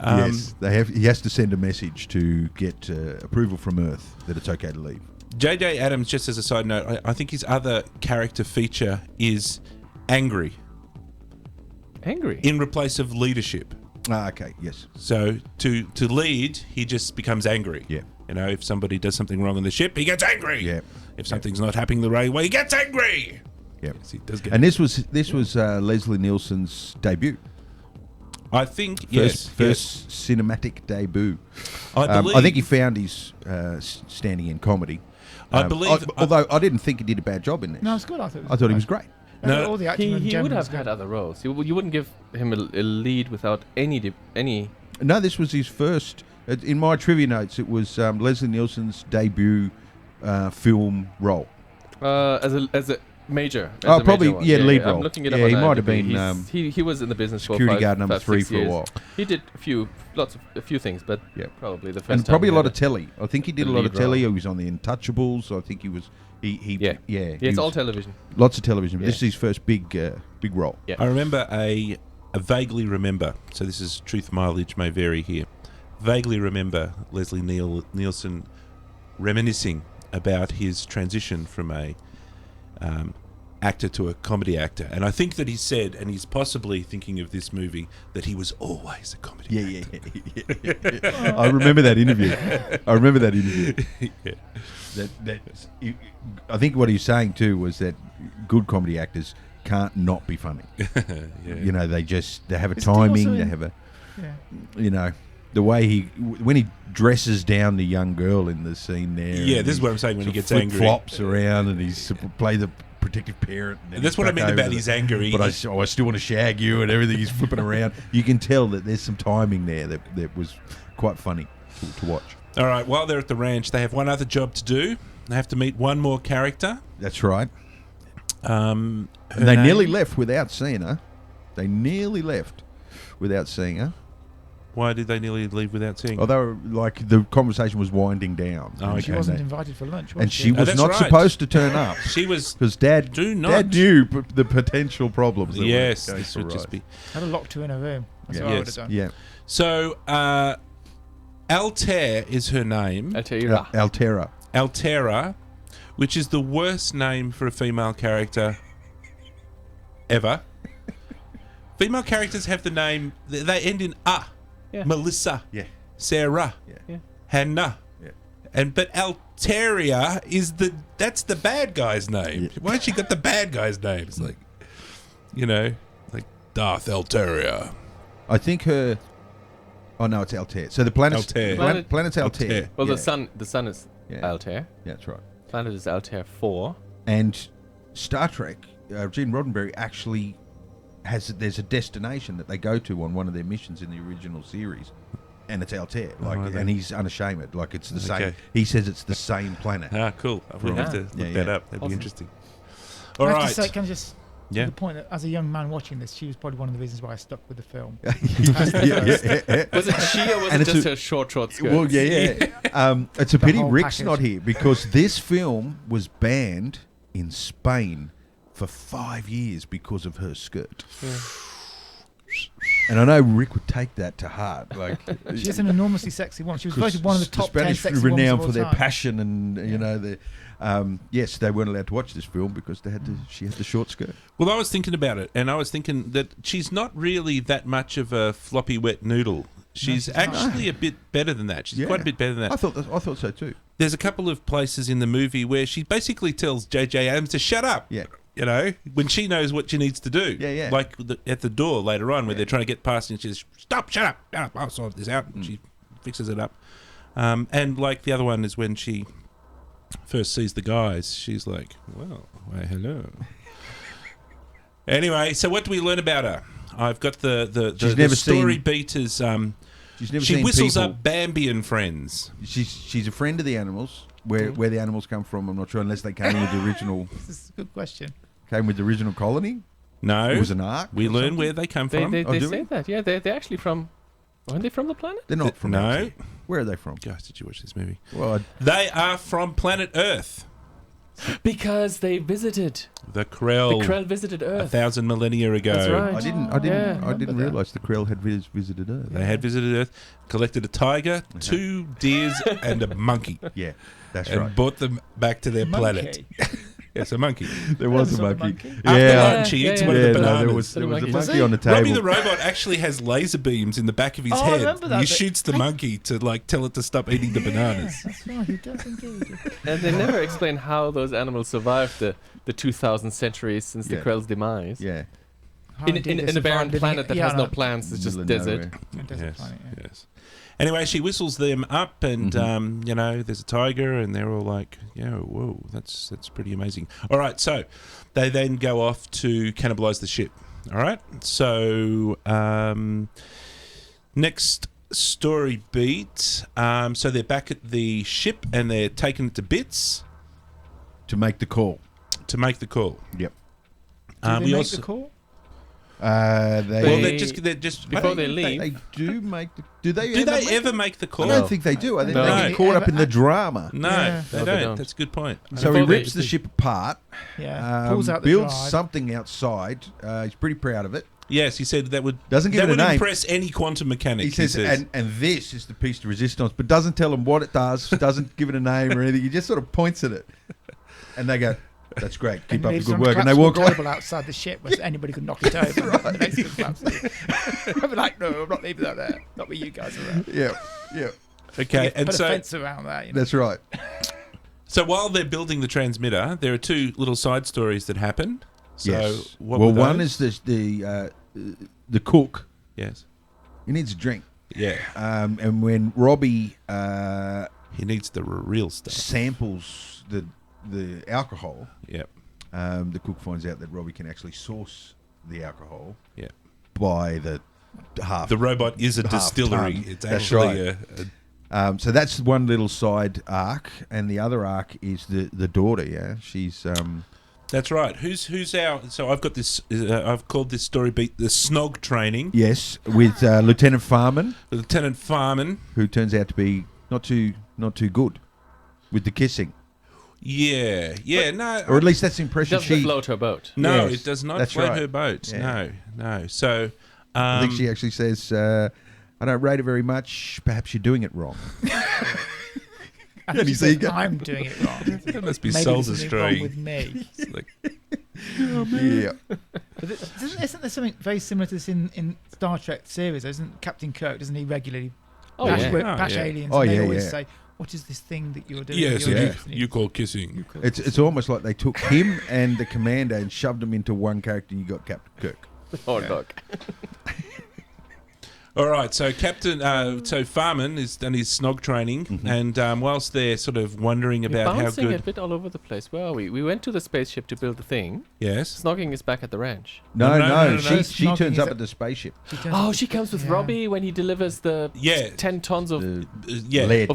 Yes, he has to send a message to get approval from Earth that it's okay to leave.
J.J. Adams, just as a side note, I think his other character feature is angry
angry.
in replace of leadership.
Ah, okay, yes.
So to lead, he just becomes angry.
Yeah.
You know, if somebody does something wrong on the ship, he gets angry.
Yeah.
If something's not happening the right way, he gets angry.
Yeah.
Yes, he does get
And this was Leslie Nielsen's debut.
I think,
First cinematic debut.
I believe.
I think he found his standing in comedy.
I believe.
Although I didn't think he did a bad job in this.
No, it's good. I thought
he was great.
No,
all the acting in
He
general
would have
was good.
had other roles. You wouldn't give him a lead without any.
No, this was his first. In my trivia notes, it was Leslie Nielsen's debut film role.
As a major. as
Oh,
a
probably,
major one.
yeah, lead
I'm
role.
looking it
Yeah,
up on
he might have
IMDb.
been,
He was in the business for
security guard number 3
6
for a
years.
while.
He did a few things, but
Yeah.
probably the first
And
time
probably a
he
lot
had
of telly. I think he did
the
a lot of
lead
telly.
role.
He was on the Untouchables. I think he was.
Yeah,
he
it's all
was-
television.
Lots of television. But
Yeah.
this is his first big role.
Yeah.
I remember I vaguely remember, so this is truth mileage may vary here, vaguely remember Leslie Nielsen reminiscing about his transition from a actor to a comedy actor. And I think that he said, and he's possibly thinking of this movie, that he was always a comedy actor.
Yeah. I remember that interview.
Yeah.
I think what he's saying too was that good comedy actors can't not be funny.
Yeah.
You know, they have a
Isn't he also
timing. They
in-
have a,
Yeah.
you know, the way when he dresses down the young girl in the scene there.
Yeah,
and
this is what I'm saying when he gets
flip
angry.
flops around and he's play the protective parent. And then
That's
he's
what I
back
mean
over
about his anger.
But I still want to shag you and everything. He's flipping around. You can tell that there's some timing there that was quite funny to watch.
All right, while they're at the ranch, they have one other job to do. They have to meet one more character.
That's right.
Her
And they
name-
nearly left without seeing her.
Why did they nearly leave without seeing?
Although, like, the conversation was winding down.
Oh,
And-
okay.
She
and
wasn't
they-
invited for lunch, was
And she
Oh,
was
that's
not
right.
supposed to turn up.
She was.
Because Dad knew the potential problems. That
Yes,
were going
this
to
would just
arise.
be.
I'd have locked her in a room. That's
Yeah.
what I would
Yes.
have done.
Yeah.
So, Altair is her name.
Altera.
Altera.
Altera, which is the worst name for a female character ever. Female characters have the name, they end in "a."
Yeah.
Melissa,
Yeah.
Sarah,
Yeah.
Hannah.
Yeah.
But Alteria that's the bad guy's name.
Yeah.
Why has she got the bad guy's name? It's like, like Darth Alteria.
I think her. Oh no, it's Altair. So the planet's
Altair.
planet's Altair.
Altair.
Well,
Yeah.
the sun is
Yeah.
Altair.
Yeah, that's right.
Planet is Altair 4.
And Star Trek, Gene Roddenberry actually there's a destination that they go to on one of their missions in the original series and it's Altair. Like,
then.
and he's unashamed. Like, it's the same.
Okay.
He says it's the same planet.
Ah, cool. We'll have to look that up. That'd be
Awesome.
interesting. All
I have
right.
to say, can I just
Yeah.
the point that as a young man watching this, she was probably one of the reasons why I stuck with the film.
Yeah.
Was it she or was
And
it
it's
just
a-
her short skirt?
Well, yeah. It's a pity
whole
Rick's
package.
not here because this film was banned in Spain for 5 years because of her skirt.
Yeah.
And I know Rick would take that to heart. Like,
She's an enormously sexy woman. She was voted one of the top 10
Spanish
sexy
renowned
women
for
of
their
all time.
passion, and you know, yes, they weren't allowed to watch this film because they had to. She had the short skirt.
Well, I was thinking about it, and I was thinking that she's not really that much of a floppy wet noodle. She's
she's not.
actually a bit better than that. She's
Yeah.
quite a bit better than that.
I thought so too.
There's a couple of places in the movie where she basically tells J.J. Abrams to shut up.
Yeah.
You know, when she knows what she needs to do.
Yeah, yeah.
Like at the door later on where they're trying to get past and she says, stop, shut up, I'll sort this out. And she fixes it up. And like the other one is when she first sees the guys, she's like, well, why, hello. Anyway, so what do we learn about her? I've got the
never
story
seen-
beat is
She's never
she
seen
whistles
people.
up Bambi and friends.
She's a friend of the animals. Where the animals come from, I'm not sure, unless they came with the original
This is a good question.
colony.
No,
It was an ark.
we
or
learn
something?
where they come
They
from.
they,
Oh,
they
do
say
we?
that. Yeah, they're actually from. Aren't they from the planet?
They're not from
No.
Altair. Where are they from?
Guys, did you watch this movie?
Well,
They are from planet Earth.
Because they visited.
The Krell.
The Krell visited Earth.
1,000 millennia ago.
That's right.
I didn't
Yeah.
I didn't
Remember that.
realise the Krell had visited Earth.
They had visited Earth, collected a tiger, 2 deers, and a monkey,
Yeah, that's
and
right.
brought them back to their planet.
Monkey.
Yes, a monkey.
There was a
Saw the
monkey.
monkey?
After
Yeah.
lunch, he eats one of the
No,
bananas.
there was a
Monkey.
Does
monkey
he?
on the table.
Robbie the robot actually has laser beams in the back of his
Oh, I
head.
remember that
He
bit.
shoots the monkey to like tell it to stop eating the bananas.
That's right, he does indeed.
And they never explain how those animals survived the 2,000 centuries since the
Yeah.
Krell's demise.
Yeah.
How
In,
indeed
in,
they
in a
survived
barren
living-
planet that
yeah,
has no
no,
plants, it's just
Middle of
desert.
nowhere.
a desert
Yes,
planet, yeah.
yes. Anyway, she whistles them up, and
Mm-hmm.
you know, there's a tiger, and they're all like, "Yeah, whoa, that's pretty amazing." All right, so they then go off to cannibalize the ship. All right, so next story beat. So they're back at the ship, and they're taking it to bits
To make the call.
to make the call.
Yep.
Do they
we
make
also
the call?
They,
well,
They-
they're just
before they leave.
They do make the. Do they?
Do they
make
ever
it?
make the
I
call?
don't think they do. I think
No.
they get caught up in the drama.
No,
Yeah.
they
No,
don't.
they don't.
That's a good point.
So he
Before they-
rips the ship apart,
Yeah. Pulls out the
builds
drive.
something outside. He's pretty proud of it.
Yes, he said that would
Doesn't give
that
it a
would
name.
impress any quantum mechanic.
He says, and this is the piece de resistance, but doesn't tell them what it does, doesn't give it a name or anything. He just sort of points at it. And they go, that's great, keep up the
leaves
good
some
work. And they
collapsible
walk away.
table outside the ship where anybody could knock it over. Right. The next could collapse it. I'd be like, no, I'm not leaving that there. Not with you guys around.
Yeah, yeah,
okay, and
Put a
so
fence around that. You know?
that's right.
so while they're building the transmitter, there are 2 little side stories that happen. So
Yes.
what
Well,
were
one
those?
is the cook.
yes,
He needs a drink.
yeah,
And when Robbie
he needs the real stuff.
samples the alcohol,
Yep,
the cook finds out that Robbie can actually source the alcohol
yeah.
by the half.
The robot is a
half
distillery.
ton.
It's
That's
actually
right.
a
So that's one little side arc, and the other arc is the daughter. Yeah, she's
that's right. Who's our? So I've got this. I've called this story beat the snog training.
yes with Lieutenant Farman,
Lieutenant Farman.
who turns out to be not too good with the kissing,
Yeah, no,
or at least that's the impression
Doesn't
she.
float her boat.
no,
Yes,
it does not
that's
float
right.
her boat.
Yeah.
No. So
I think she actually says, "I don't rate it very much. Perhaps you're doing it wrong."
And
Can
she
you
says,
see it?
I'm doing it wrong.
that must be
Maybe
soul
there's something wrong
destroying.
with me.
It's like,
Yeah,
But isn't there something very similar to this in Star Trek series? Isn't Captain Kirk? Doesn't he regularly
Oh,
bash,
yeah.
bash
yeah.
aliens?
Oh,
and they
yeah,
always
yeah.
say, "What is this thing that you're doing?"
yeah, so
You're
Yeah.
doing?" And
you call kissing.
it's almost like they took him and the commander and shoved them into one character, and you got Captain Kirk.
Oh,
Yeah.
look.
All right, so so Farman has done his snog training, and whilst they're sort of wondering
We're
about how
bouncing
good...
a bit all over the place. Where are we? We went to the spaceship to build the thing.
Yes.
Snogging is back at the ranch.
No.
no.
She turns up at the spaceship.
She comes with Robbie when he delivers the 10 tons of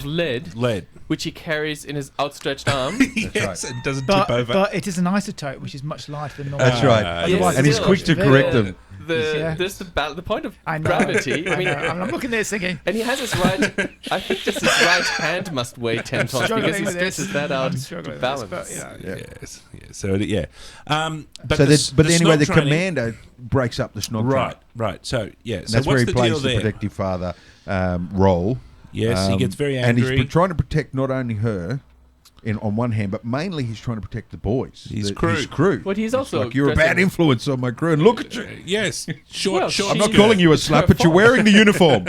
lead, which he carries in his outstretched arm.
Yes, and doesn't tip over.
But it is an isotope, which is much lighter than normal.
That's right.
Yes,
and he's quick to correct them.
There's the point of gravity.
I mean, I'm looking there thinking.
And he has his right. I think just his right hand must weigh 10 tons because he stretches that out to balance.
Yes. So anyway,
the commander breaks up the snog training.
Right. So yeah, so
that's where
what's
he
the
plays
deal
the
there?
protective father role.
Yes, he gets very angry,
and he's trying to protect not only her. On one hand, but mainly he's trying to protect the boys, his crew.
But he's also
like, you're a bad influence on my crew, and look at you.
Yes, short.
I'm not calling you a slut, but you're wearing the uniform.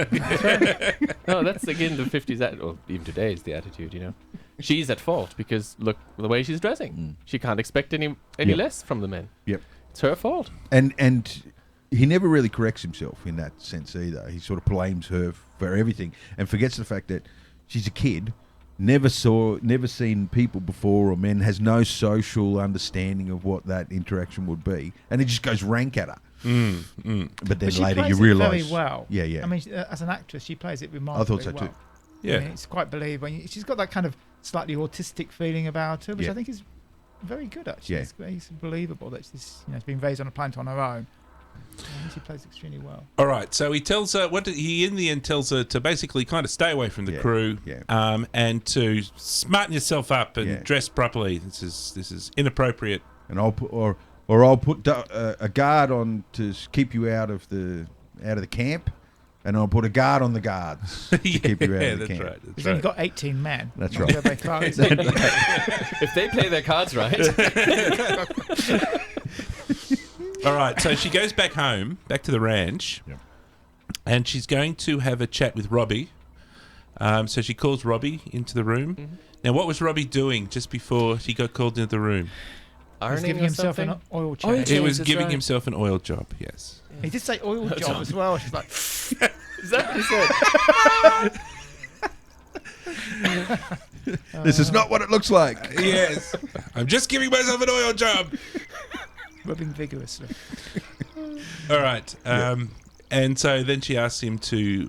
No, that's again the 50s, or even today's the attitude. You know, she's at fault because look the way she's dressing. She can't expect any less from the men.
Yep,
it's her fault.
And he never really corrects himself in that sense either. He sort of blames her for everything and forgets the fact that she's a kid. Never seen people before or men, has no social understanding of what that interaction would be, and it just goes rank at her. But then later you realise,
very well.
Yeah.
I mean, as an actress, she plays it remarkably well.
I thought so too.
Yeah,
I mean, it's quite believable. She's got that kind of slightly autistic feeling about her, which I think is very good. Actually, it's believable that she's been raised on a planet on her own. She plays extremely well.
All right, so he tells her he in the end tells her to basically kind of stay away from the crew, and to smarten yourself up and dress properly. This is inappropriate.
And I'll put a guard on to keep you out of the camp, and I'll put a guard on the guards to keep you out of the camp.
Right,
because you've got 18 men.
That's right.
If they play their cards right.
All right, so she goes back home, back to the ranch, and she's going to have a chat with Robbie. So she calls Robbie into the room. Mm-hmm. Now, what was Robbie doing just before he got called into the room?
He was giving himself an oil change.
He was giving himself an oil job, yes.
He did say oil job as well. She's like,
is that what he
said? This is not what it looks like.
Yes. I'm just giving myself an oil job.
Rubbing vigorously.
All right. And so then she asks him to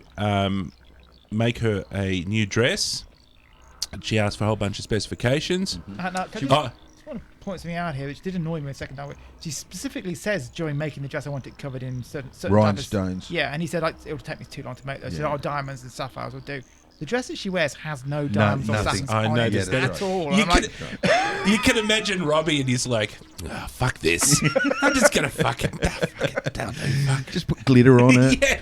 make her a new dress. She asks for a whole bunch of specifications.
Just want to point something out here, which did annoy me a second time. She specifically says during making the dress, I want it covered in certain
rhinestones.
And he said, it will take me too long to make those. She said, diamonds and sapphires will do. The dress that she wears has no diamonds or satins on it at all.
You can imagine Robbie and he's like, oh, fuck this. I'm just going to fucking
just put glitter on it.
Yeah.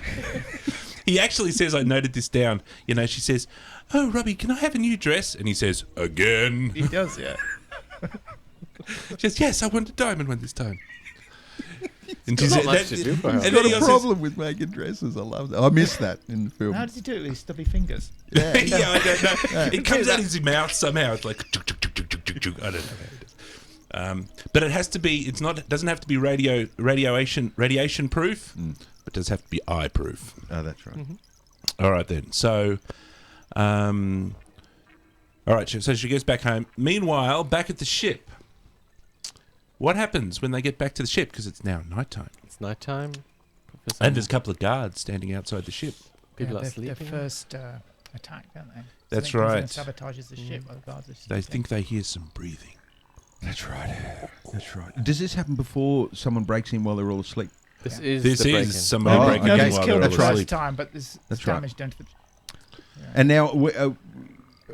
He actually says, I noted this down. She says, oh, Robbie, can I have a new dress? And he says, again.
He does, yeah.
She says, yes, I want a diamond one this time.
And she's got a problem with making dresses. I love that. I missed that in the film.
How does he do it with his stubby fingers?
I don't know. It comes out of his mouth somehow. It's like I don't know. But it has to be. It doesn't have to be radiation proof. But it does have to be eye proof.
Oh, that's right. Mm-hmm.
All right then. So, all right. So she goes back home. Meanwhile, back at the ship. What happens when they get back to the ship? Because it's now nighttime.
It's nighttime.
And there's a couple of guards standing outside the ship.
People are sleeping.
Their first attack, don't they?
That's right.
Sabotages the ship while the guards are
They think they hear some breathing.
That's right. That's right. Does this happen before someone breaks in while they're all asleep?
This is
somebody breaking in while they're all asleep.
Time, but there's damage done to the...
And now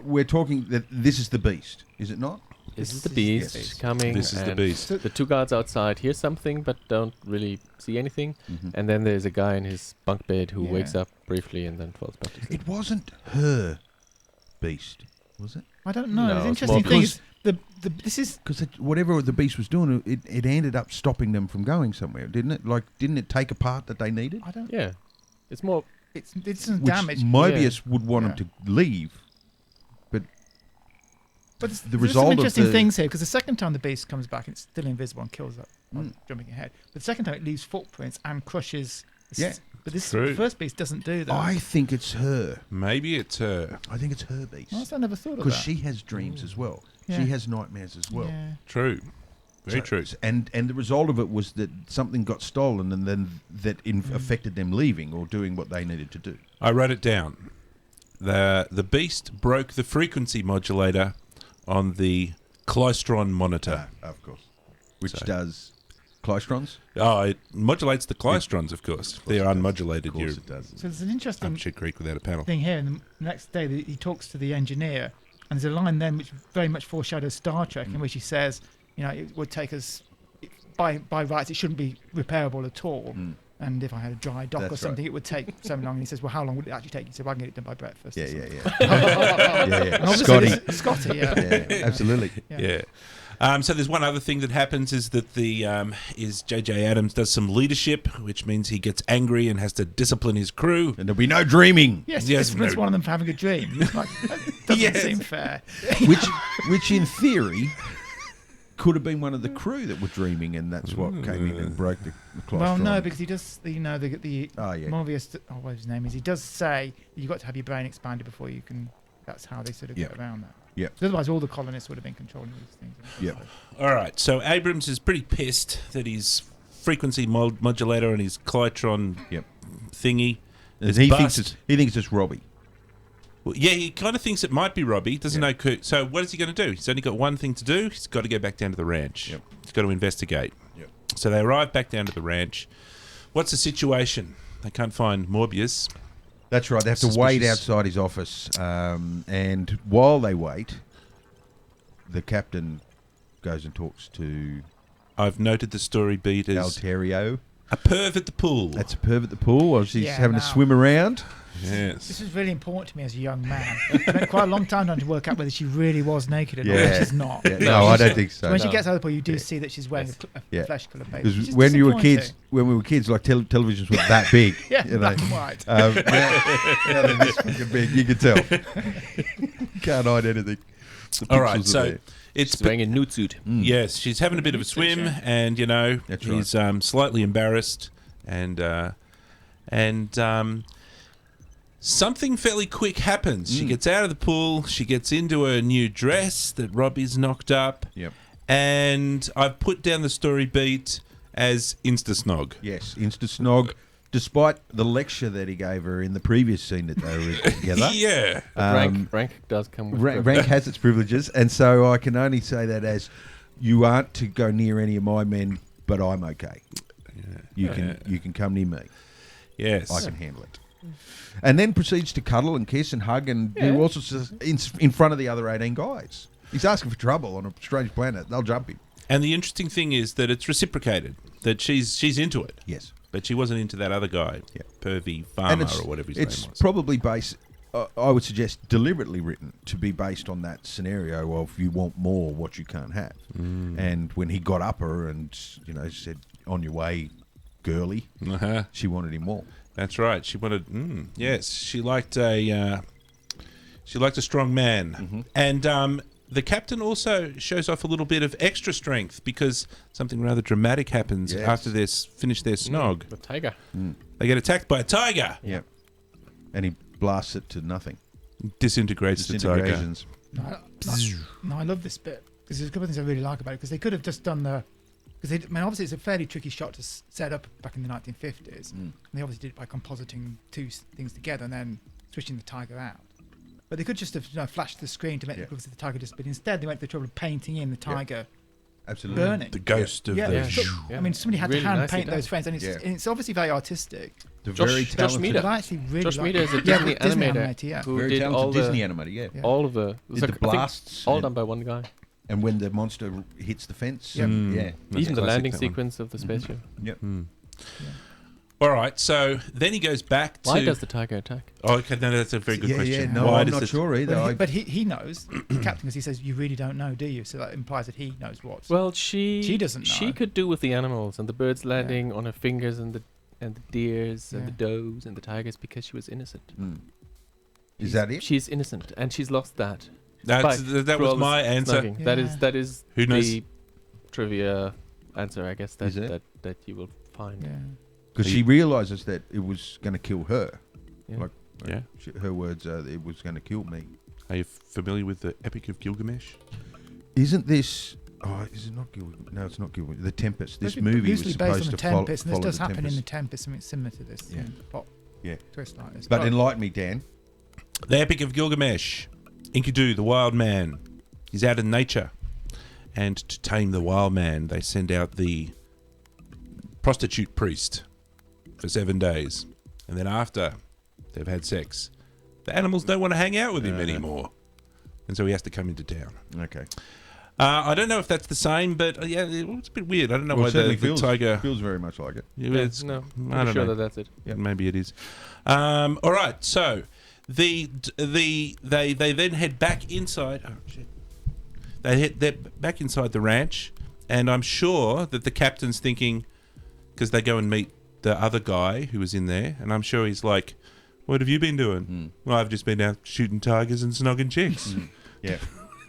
we're talking that this is the beast, is it not?
This is the beast coming.
This is the beast.
The two guards outside hear something but don't really see anything. Mm-hmm. And then there's a guy in his bunk bed who wakes up briefly and then falls back to sleep.
It wasn't her beast, was it?
I don't know. No, the interesting thing is this is...
Because whatever the beast was doing, it ended up stopping them from going somewhere, didn't it? Like, didn't it take a part that they needed?
I don't...
Yeah. It's more...
It's some damage.
Mobius would want them to leave.
But there's some interesting things here, because the second time the beast comes back, it's still invisible and kills that jumping ahead. But the second time it leaves footprints and crushes But this
True.
first beast doesn't do that.
I think it's her.
Maybe it's her.
I think it's her beast.
Well, I never thought of that.
Because she has dreams as well.
Yeah.
She has nightmares as well.
Yeah.
True. Very
So-
true.
And the result of it was that something got stolen, and then that affected them leaving or doing what they needed to do.
I wrote it down. The beast broke the frequency modulator on the klystron monitor.
Of course. Which
So-
does Klystrons?
Oh, it modulates the klystrons, of course. They're
Of
unmodulated.
course
You're
it does.
So there's an interesting
up shit creek without a paddle.
thing here. And the next day, he talks to the engineer, and there's a line then which very much foreshadows Star Trek, in which he says, it would take us by rights, it shouldn't be repairable at all. And if I had a dry dock
That's
or something,
right.
it would take so long. And he says, well, how long would it actually take? He said, well, I can get it done by breakfast.
Yeah.
And
yeah.
obviously
Scotty.
Scotty, yeah.
Yeah, absolutely.
Yeah. So there's one other thing that happens is that is J.J. Abrams does some leadership, which means he gets angry and has to discipline his crew.
And there'll be no dreaming.
Yes,
Yes,
it's
no.
one of them for having a dream. It's like, that doesn't
Yes.
seem fair.
which in theory could have been one of the crew that were dreaming, and that's what came in and broke the Klystron.
Well, no, because he does, the
Oh, yeah.
Morbius, what his name is, he does say you've got to have your brain expanded before you can, that's how they sort of get
Yeah.
around that.
Yeah.
So otherwise all the colonists would have been controlling these things.
Yeah.
All right, so Abrams is pretty pissed that his frequency modulator and his Klytron
Yep.
thingy
And
is
he
bust.
thinks it's Robbie.
Well, yeah, he kind of thinks it might be Robbie. He doesn't know. So what is he going to do? He's only got one thing to do. He's got to go back down to the ranch.
Yep.
He's got to investigate.
Yep.
So they arrive back down to the ranch. What's the situation? They can't find Morbius.
That's right. They have to wait
Suspicious.
outside his office, and while they wait, the captain goes and talks to
I've noted the story beat as
Alterio.
a perv at the pool.
That's a perv at the pool while she's
Yeah,
having
now-
to swim around.
This
Yes.
is really important to me as a young man. I spent quite a long time trying to work out whether she really was naked or not,
Yeah.
which she's not.
Yeah, no, I don't think
So
so.
when
no.
she gets out of the pool, you do
Yeah.
see that she's wearing a
Yeah.
flesh-coloured baby.
Because
which is
when we were kids,
disappointing.
when we were kids, like televisions were that big.
Yeah,
you know.
black and white.
Now they're this fucking big. You can tell. Can't hide anything. The
All right.
pixels are
So
there.
it's
She's wearing a nude suit.
yes, she's having a bit of a swim, and
That's
he's slightly embarrassed, and something fairly quick happens. She gets out of the pool. She gets into her new dress that Robbie's knocked up.
Yep.
And I've put down the story beat as Insta-snog.
Yes, Insta Snog, despite the lecture that he gave her in the previous scene that they were together.
Yeah.
Rank does come with
Rank has its privileges, and so I can only say that as you aren't to go near any of my men, but I'm okay. You can come near me.
Yes.
I can handle it. And then proceeds to cuddle and kiss and hug and do all sorts of in front of the other 18 guys. He's asking for trouble on a strange planet. They'll jump him.
And the interesting thing is that it's reciprocated. That she's into it,
Yes.
but she wasn't into that other guy,
Yeah.
pervy
And
farmer
it's,
or whatever his
it's
name was.
probably based, I would suggest, deliberately written to be based on that scenario of you want more, what you can't have. And when he got up her and, said, on your way, girly,
Uh-huh.
she wanted him more.
That's right. She wanted. Yes, she liked a strong man, and the captain also shows off a little bit of extra strength because something rather dramatic happens
Yes.
after they finish their snog.
The tiger.
They get attacked by a tiger.
Yep. And he blasts it to nothing.
Disintegrates the tiger.
Disintegrations.
No, I love this bit because there's a couple of things I really like about it because they could have just done obviously it's a fairly tricky shot to set up back in the 1950s. And they obviously did it by compositing two things together and then switching the tiger out. But they could just have flashed the screen to make it look as if the tiger just. But instead, they went to the trouble of painting in the tiger
Absolutely.
burning.
The ghost of
Yeah,
the.
Yeah.
so-
Yeah.
I mean, somebody had
Really
to hand
nicely
paint
done.
those frames, and it's obviously very artistic.
The
Josh-
very
Josh
talented,
Meader.
But I actually really
Josh
like
Meader is a
yeah,
Disney
Disney
animator
yeah.
who
very
did all
talented
the
Disney animator, yeah.
Yeah.
all of the it was
Did
like,
the
I think
blasts
all
and-
done by one guy.
And when the monster hits the fence,
Yep.
yeah.
That's
Even the
classic,
landing
that one.
sequence of the spaceship.
Yep.
All right, so then he goes back to.
Why does the tiger attack?
Oh, okay, no, that's a very good
Yeah,
question.
no,
Why
I'm
does
not
the-
sure either.
But he knows, the captain, because he says, you really don't know, do you? So that implies that he knows what's.
Well, she
doesn't
She
know.
could do with the animals and the birds landing on her fingers and the deers and the
Yeah.
does and the tigers because she was innocent.
Is that it?
She's innocent and she's lost that.
That
through
was
all
my
this
answer.
snugging.
Yeah.
That is
Who knows?
the trivia answer, I guess,
Is it?
that you will find.
yeah.
because she realizes that it was going to kill her.
Yeah.
Like,
Yeah.
her words are, it was going to kill me.
Are you familiar with the Epic of Gilgamesh?
Isn't this? Oh, is it not Gilgamesh? No, it's not Gilgamesh. The Tempest. This
It's
movie was
loosely based on
supposed
the
to follow
Tempest, and this does
the
happen in the
Tempest.
Tempest, something similar to this.
Yeah.
Plot
Yeah.
twist like this.
But enlighten me, Dan.
The Epic of Gilgamesh. Enkidu, the wild man, is out in nature. And to tame the wild man, they send out the prostitute priest for 7 days. And then after they've had sex, the animals don't want to hang out with him anymore. And so he has to come into town.
Okay.
I don't know if that's the same, but yeah, it's a bit weird. I don't know
Well,
why
it certainly
the tiger...
feels very much like it.
It's,
no,
I don't
sure
know.
that's it.
Yep.
Maybe it is. All right, so they then head back inside. Oh shit! They're back inside the ranch, and I'm sure that the captain's thinking, because they go and meet the other guy who was in there, and I'm sure he's like, "What have you been doing?" Well, I've just been out shooting tigers and snogging chicks.
Yeah.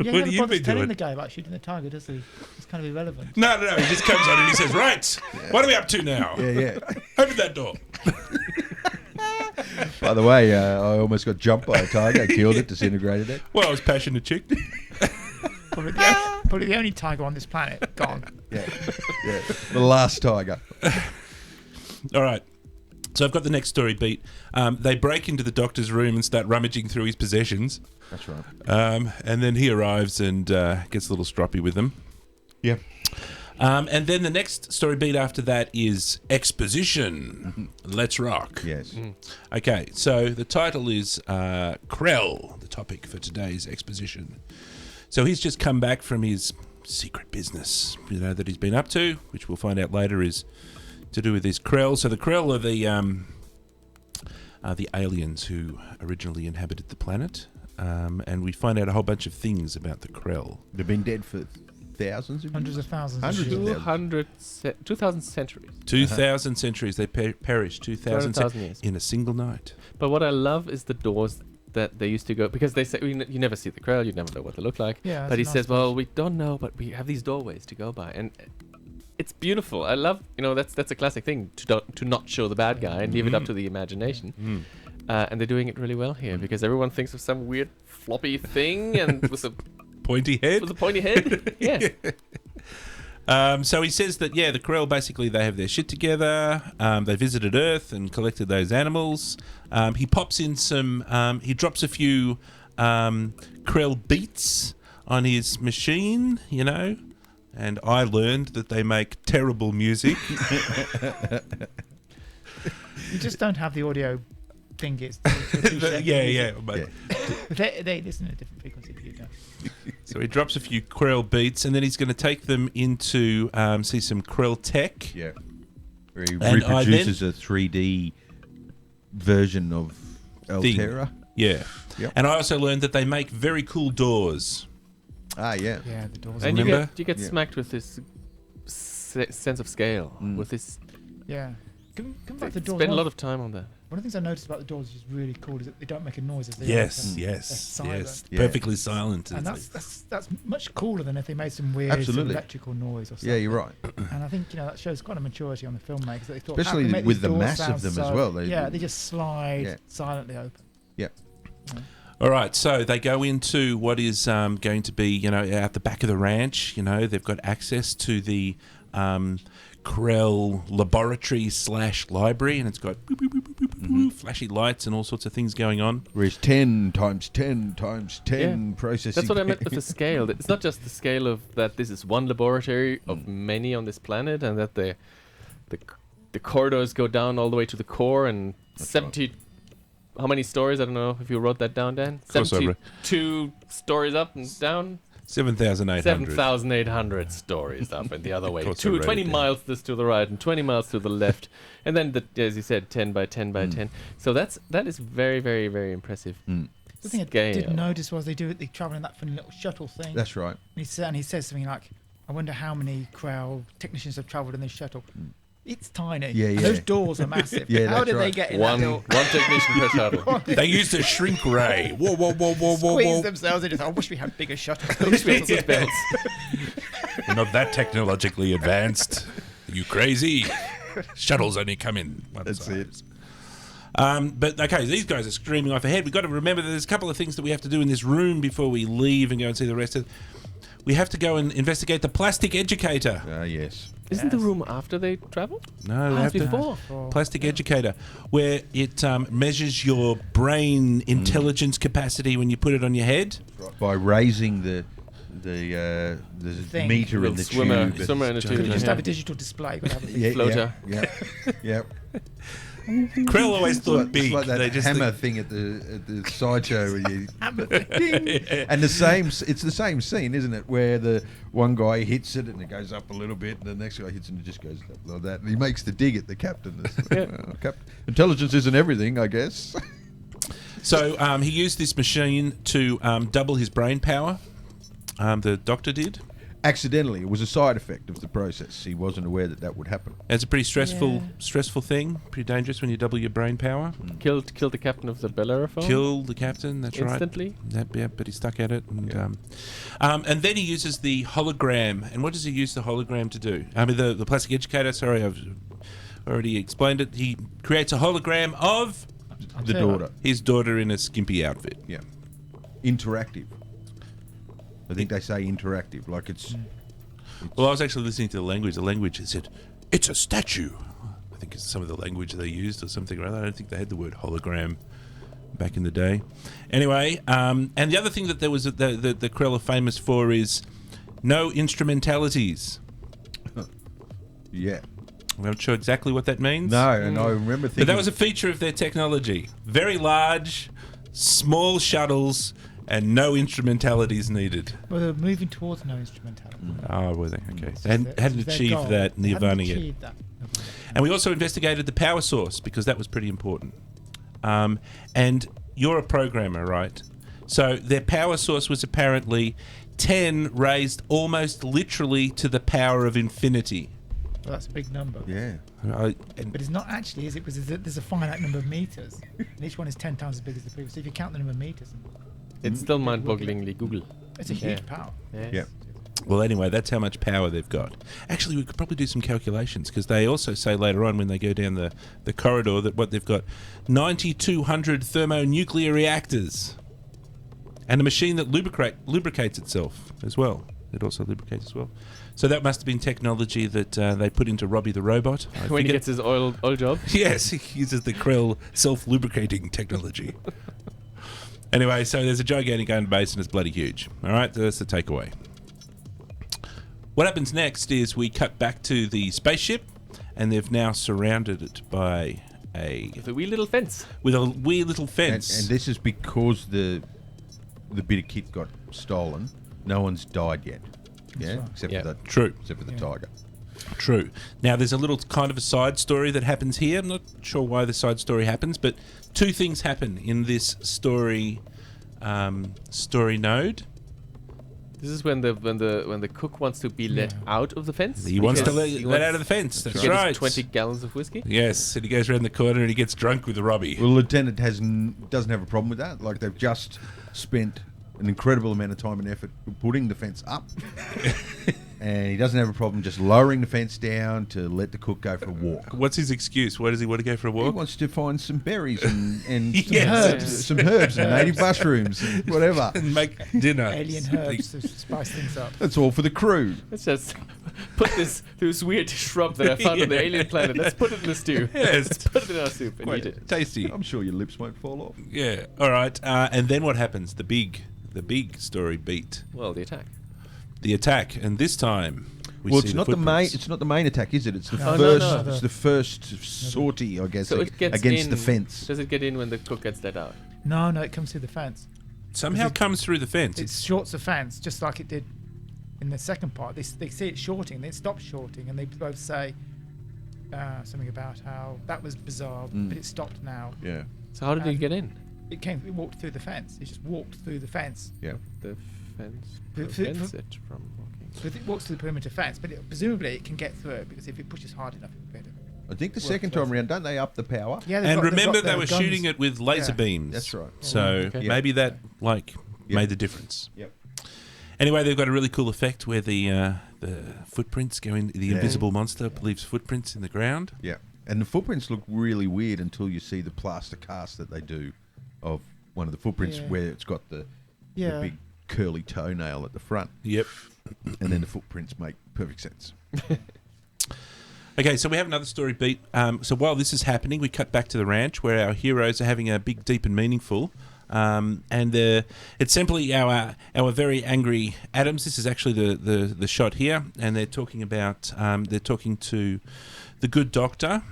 Yeah,
What
he
have you
never bothers
been
telling
doing?
the guy about shooting the tiger, does he? It's kind of irrelevant.
No. He just comes on and he says, "Right, what are we up to now?
Yeah.
Open that door."
By the way, I almost got jumped by a tiger. Killed it, disintegrated it.
Well, I was passionate chick.
Probably the only tiger on this planet gone.
Yeah. The last tiger.
All right. So I've got the next story beat. They break into the doctor's room and start rummaging through his possessions.
That's right.
And then he arrives and gets a little stroppy with them.
Yeah.
And then the next story beat after that is Exposition. Let's rock.
Yes.
Okay, so the title is Krell, the topic for today's exposition. So he's just come back from his secret business, that he's been up to, which we'll find out later is to do with this Krell. So the Krell are the aliens who originally inhabited the planet, and we find out a whole bunch of things about the Krell.
They've been dead for thousands of
Hundreds
years.
of thousands.
Hundreds
of
of
years.
2,000 centuries.
2,000 centuries. They perished 2,000
200,000 years.
in a single night.
But what I love is the doors that they used to go, because they say you never see the Krell, you never know what they look like.
Yeah,
but he
that's a
says,
nice
well, we don't know, but we have these doorways to go by, and it's beautiful. I love, that's a classic thing to not show the bad guy and leave it up to the imagination. And they're doing it really well here because everyone thinks of some weird floppy thing and with a
Pointy head.
pointy head. Yeah.
So he says that, the Krell, basically, they have their shit together. They visited Earth and collected those animals. He pops in he drops a few Krell beats on his machine, and I learned that they make terrible music.
You just don't have the audio thingies. They listen at a different frequency than you do.
So he drops a few Krell beats, and then he's going to take them into see some Krell tech.
Yeah. Where he
And I
reproduces a 3D version of Altera.
Yeah.
Yep.
And I also learned that they make very cool doors.
Ah, yeah.
Yeah, the doors.
And
Remember?
you get
Yeah.
smacked with this sense of scale, with this.
Yeah. Come back to the
Spend
doors.
a lot of time on that.
One of the things I noticed about the doors, which is really cool, is that they don't make a noise as they
Yes,
open.
yes,
They're silent.
yes.
Yeah.
Perfectly silent.
And that's much cooler than if they made some weird sort of
Absolutely.
electrical noise or something.
Yeah, you're right.
And I think that shows quite a maturity on the filmmakers that they thought,
Especially
how can we make
with
these
the
doors
mass of
sound
them as
so-
well.
They just slide
Yeah.
silently open.
Yeah.
All right, so they go into what is going to be, out the back of the ranch. They've got access to the Krell laboratory / library, and it's got boop, boop, boop, boop, boop, boop, flashy lights and all sorts of things going on.
Whereas 10 times 10 times 10 processing.
That's what I meant with the scale. It's not just the scale of that this is one laboratory of many on this planet, and that the corridors go down all the way to the core, and 70. How many stories? I don't know if you wrote that down, Dan.
course I wrote.
72 stories up and down.
7,800.
7,800 stories up and the other way.
course I wrote
20
it down.
miles this to the right and 20 miles to the left, and then as you said, 10 by 10 by 10. So that is very, very, very impressive.
The thing I
Scale.
didn't notice was they travel in that funny little shuttle thing.
That's right.
And he says something like, I wonder how many Krell technicians have travelled in this shuttle. It's tiny.
Yeah,
And
yeah.
those doors are massive.
Yeah,
How
that's
did they
right.
get in
One
that door?
technician per shuttle.
They used a shrink ray. Whoa, whoa, whoa, whoa, whoa,
Squeeze
whoa.
themselves into. I wish we had bigger shuttles.
Belts.
We're not that technologically advanced. Are you crazy? Shuttles only come in one
That's
size. But okay, these guys are screaming off ahead. We've got to remember that there's a couple of things that we have to do in this room before we leave and go and see the rest of it. We have to go and investigate the plastic educator.
Yes.
Isn't the room after they travel?
No, they have to.
Before.
Plastic educator, where it measures your brain intelligence capacity when you put it on your head.
By raising the
thing.
meter in the
Swimmer
tube.
in a
Could you
tube.
just
Yeah.
have a digital display? You've got to have a big
floater.
Yeah.
Krell always thought
It's
big.
like that
They just
hammer thing at the sideshow where you ding. And it's the same scene, isn't it? Where the one guy hits it and it goes up a little bit, and the next guy hits it and it just goes up like that. And he makes the dig at the captain. Intelligence isn't everything, I guess.
So he used this machine to double his brain power. The doctor did.
Accidentally, it was a side effect of the process. He wasn't aware that would happen.
It's a pretty stressful thing. Pretty dangerous when you double your brain power.
Killed the captain of the Bellerophon.
Kill the captain. That's
instantly.
right. Yeah, but he stuck at it, and then he uses the hologram. And what does he use the hologram to do? I mean, the plastic educator. Sorry, I've already explained it. He creates a hologram of
The daughter.
his daughter in a skimpy outfit.
Yeah. Interactive. I think they say interactive, like it's...
Well, I was actually listening to the language. The language said, "It's a statue." I think it's some of the language they used or something or other. I don't think they had the word hologram back in the day. Anyway, and the other thing that there was the Krell are famous for is no instrumentalities.
Yeah.
I'm not sure exactly what that means.
No, and I remember thinking...
But that was a feature of their technology. Very large, small shuttles, and no instrumentalities needed.
Well, they're moving towards no instrumentality.
Oh, were they? Okay. They hadn't
That's their
achieved
goal.
that
They haven't
nirvana yet.
achieved that.
And we also investigated the power source because that was pretty important. And you're a programmer, right? So their power source was apparently 10 raised almost literally to the power of infinity.
Well, that's a big number.
Yeah.
But it's not actually, is it? Because there's a finite number of meters. And each one is 10 times as big as the previous. So if you count the number of meters,
It's still mind-bogglingly Google.
it's a huge power.
Yes.
Yeah.
Well, anyway, that's how much power they've got. Actually, we could probably do some calculations because they also say later on when they go down the corridor that what they've got 9,200 thermonuclear reactors and a machine that lubricates itself as well. It also lubricates as well. So that must have been technology that they put into Robbie the robot.
When he gets his oil job.
Yes, he uses the Krell self-lubricating technology. Anyway, so there's a gigantic owned base and it's bloody huge. All right, that's the takeaway. What happens next is we cut back to the spaceship and they've now surrounded it by
With a wee little fence.
with a wee little fence.
And this is because the bit of kit got stolen. No one's died yet. Yeah,
right.
except
Yeah.
for
True.
except for the tiger.
True. Now, there's a little kind of a side story that happens here. I'm not sure why the side story happens, but two things happen in this story node.
This is when the cook wants to be let out of the fence.
He wants to
because
let
he
out of the fence. That's
get his
right.
20 gallons of whiskey.
Yes, and he goes around the corner and he gets drunk with Robbie.
Well, Lieutenant doesn't have a problem with that. Like, they've just spent an incredible amount of time and effort putting the fence up. And he doesn't have a problem just lowering the fence down to let the cook go for a walk.
What's his excuse? Why does he want to go for a
He
walk?
wants to find some berries and
Yes.
some herbs and native mushrooms, whatever.
And make dinner.
Alien herbs to spice things up.
That's all for the crew.
Let's just put this weird shrub that I found on the alien planet. Let's put it in the stew.
Yes.
Let's put it in our soup and
Quite
eat it.
tasty.
I'm sure your lips won't fall off.
Yeah. All right. And then what happens? The big story beat.
Well, the attack.
The attack, and this time we
Well,
see
it's not the main.
footprints.
It's not the main attack, is it? It's the
No,
first.
no.
It's the first sortie, I guess,
So it gets
against
in,
the fence.
Does it get in when the cook gets let out?
No, it comes through the fence.
Somehow comes through the fence.
It shorts the fence, just like it did in the second part. They see it shorting, then it stops shorting, and they both say something about how that was bizarre, but it stopped now.
Yeah,
So how did he
And-
get in?
It walked through the fence. It just walked through the fence.
yeah.
The fence
Th- th-
prevents it from walking.
So it walks through the perimeter fence, but presumably it can get through it because if it pushes hard enough, it will get it.
I think the
Work
second
close.
time around, don't they up the power?
Yeah,
And remember, they
their
were
guns.
shooting it with laser
Yeah.
beams.
That's right.
So
Okay.
maybe that
Yep.
made the difference.
Yep.
Anyway, they've got a really cool effect where the footprints going. The invisible monster leaves footprints in the ground.
Yeah. And the footprints look really weird until you see the plaster cast that they do of one of the footprints where it's got the big curly toenail at the front.
Yep.
And then the footprints make perfect sense.
Okay, so we have another story beat. So while this is happening, we cut back to the ranch where our heroes are having a big, deep and meaningful. And it's simply our very angry Adams. This is actually the shot here, and they're talking about they're talking to the good doctor.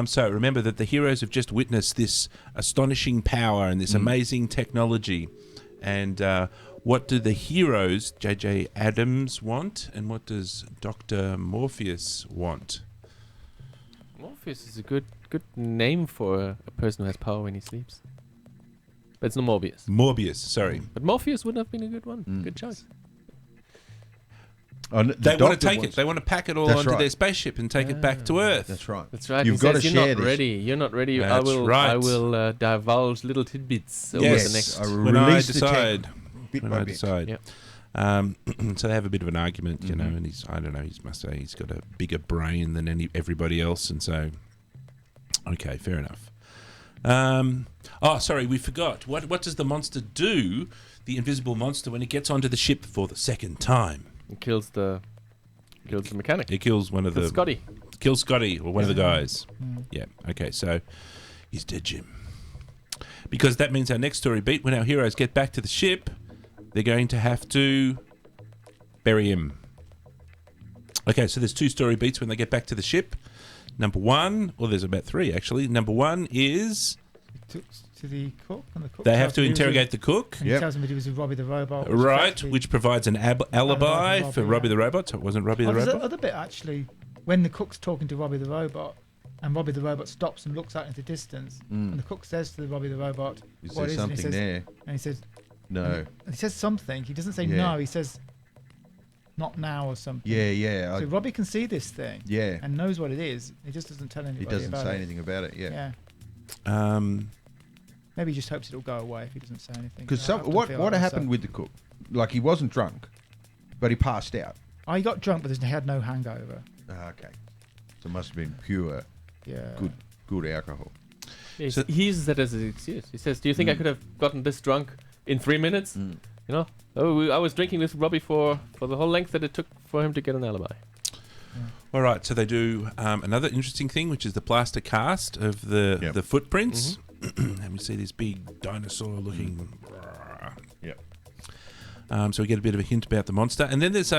So remember that the heroes have just witnessed this astonishing power and this amazing technology. And what do the heroes, J.J. Adams, want, and what does Dr. Morpheus want?
Morpheus is a good name for a person who has power when he sleeps. But it's not Morbius.
Morbius, sorry.
But Morpheus would have been a good one. Good choice.
Oh,
They want to take it. They want to pack it all
That's
onto
right.
their spaceship and take it back to Earth.
That's right.
That's right.
You've
He
got
says,
to
you're
share
not
this.
ready. You're not ready.
That's
I
right.
will divulge little tidbits over
Yes,
the next.
when I
Release the
decide.
tech bit
When
by
I
bit.
decide.
Yep.
So they have a bit of an argument, you know, and I don't know, he must say he's got a bigger brain than everybody else, and so, okay, fair enough. Sorry, we forgot. What does the monster do, the invisible monster, when it gets onto the ship for the second time?
It kills the mechanic.
It kills one of
Kills
the...
Scotty.
Kills Scotty, or one of the guys. Yeah, okay, so he's dead, Jim. Because that means our next story beat, when our heroes get back to the ship, they're going to have to bury him. Okay, so there's 2 story beats when they get back to the ship. Number 1, or there's about 3 actually. Number 1 is
To the cook, and the cook
they
tells
have to
him he was
interrogate the cook.
with- and he tells him that he was with Robbie the robot.
Right, which provides an alibi for
Robbie,
Robbie the robot. So it wasn't Robbie the
there's
robot.
another bit actually when the cook's talking to Robbie the robot, and Robbie the robot stops and looks out into the distance, and the cook says to the Robbie the robot,
Is
"What
there
is it?" And he
something
says,
there?
And he says,
No.
and he says something. He doesn't say
Yeah.
no. He says, "Not now" or something.
Yeah.
So Robbie can see this thing.
Yeah.
And knows what it is. He just doesn't tell anybody.
He doesn't
about
say
it.
anything about it. Yeah.
Yeah. Maybe he just hopes it'll go away if he doesn't say anything.
Because
I often
what
feel like that,
happened
so-
with the cook? Like he wasn't drunk, but he passed out.
Oh, he got drunk, but he had no hangover.
Okay. So it must have been pure,
Yeah.
good alcohol.
Yeah,
So-
he uses that as an excuse. He says, "Do you think I could have gotten this drunk in 3 minutes? You know, I was drinking with Robbie for the whole length that it took for him to get an alibi."
All right, so they do another interesting thing, which is the plaster cast of the footprints, and we see this big dinosaur-looking.
Yep.
So we get a bit of a hint about the monster, and then there's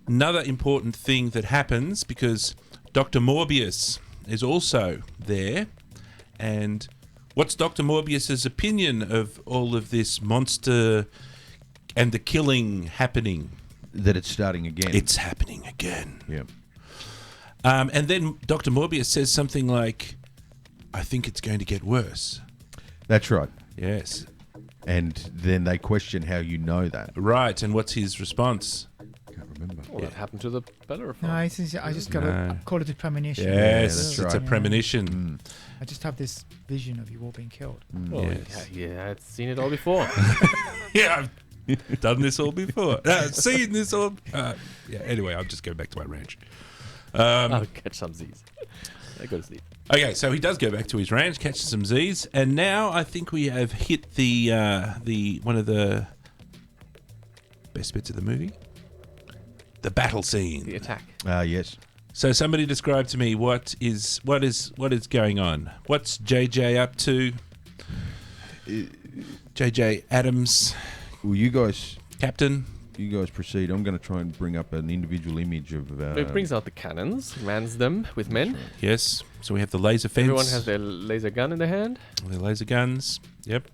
another important thing that happens because Dr. Morbius is also there, and what's Dr. Morbius's opinion of all of this monster and the killing happening?
That it's starting again.
It's happening again.
Yeah.
And then Dr. Morbius says something like, "I think it's going to get worse."
That's right.
Yes.
And then they question how you know that.
Right, and what's his response?
Can't remember.
Well, that happened to the Bellerophon.
No, he says, I just got
No.
call it a premonition.
Yes,
that's
it's a
right.
premonition.
I just have this vision of you all being killed.
Well,
Yes.
yeah, I'd seen it all before.
Yeah, I've done this all before. Seen this all. Anyway, I'll just go back to my ranch.
I'll catch some Z's. I go to sleep.
Okay, so he does go back to his ranch, catches some Z's, and now I think we have hit the one of the best bits of the movie, the battle scene.
The attack.
Yes.
So somebody describe to me what is going on. What's JJ up to? JJ Adams,
Well, you guys
Captain.
proceed. I'm going to try and bring up an individual image of.
It brings out the cannons, mans them with men.
Yes. So we have the laser fence.
Everyone has their laser gun in their hand.
Their laser guns. Yep.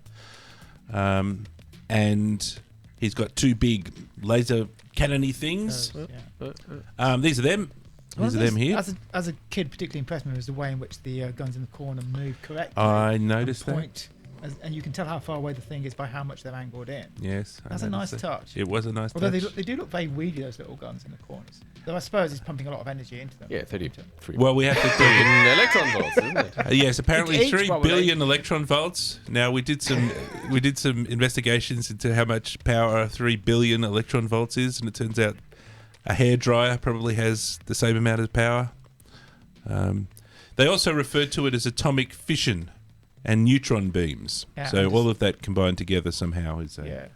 And he's got 2 big laser cannony things. These are them. These are them here.
As a kid, particularly impressed me was the way in which the guns in the corner move correctly.
I noticed that.
point, and you can tell how far away the thing is by how much they're angled in.
Yes. I
That's a nice
noticed that.
touch.
It was a nice
Although
touch.
they do look very weedy, those little guns in the corners. Though I suppose it's pumping a lot of energy into them.
Yeah, 33.
Well, we have to do
in electron volts, isn't it?
yes, apparently
Each
3
probably.
billion electron volts. Now we did some investigations into how much power 3 billion electron volts is, and it turns out A hairdryer probably has the same amount of power. They also referred to it as atomic fission and neutron beams.
Yeah,
So all of that combined together somehow is a
Yeah,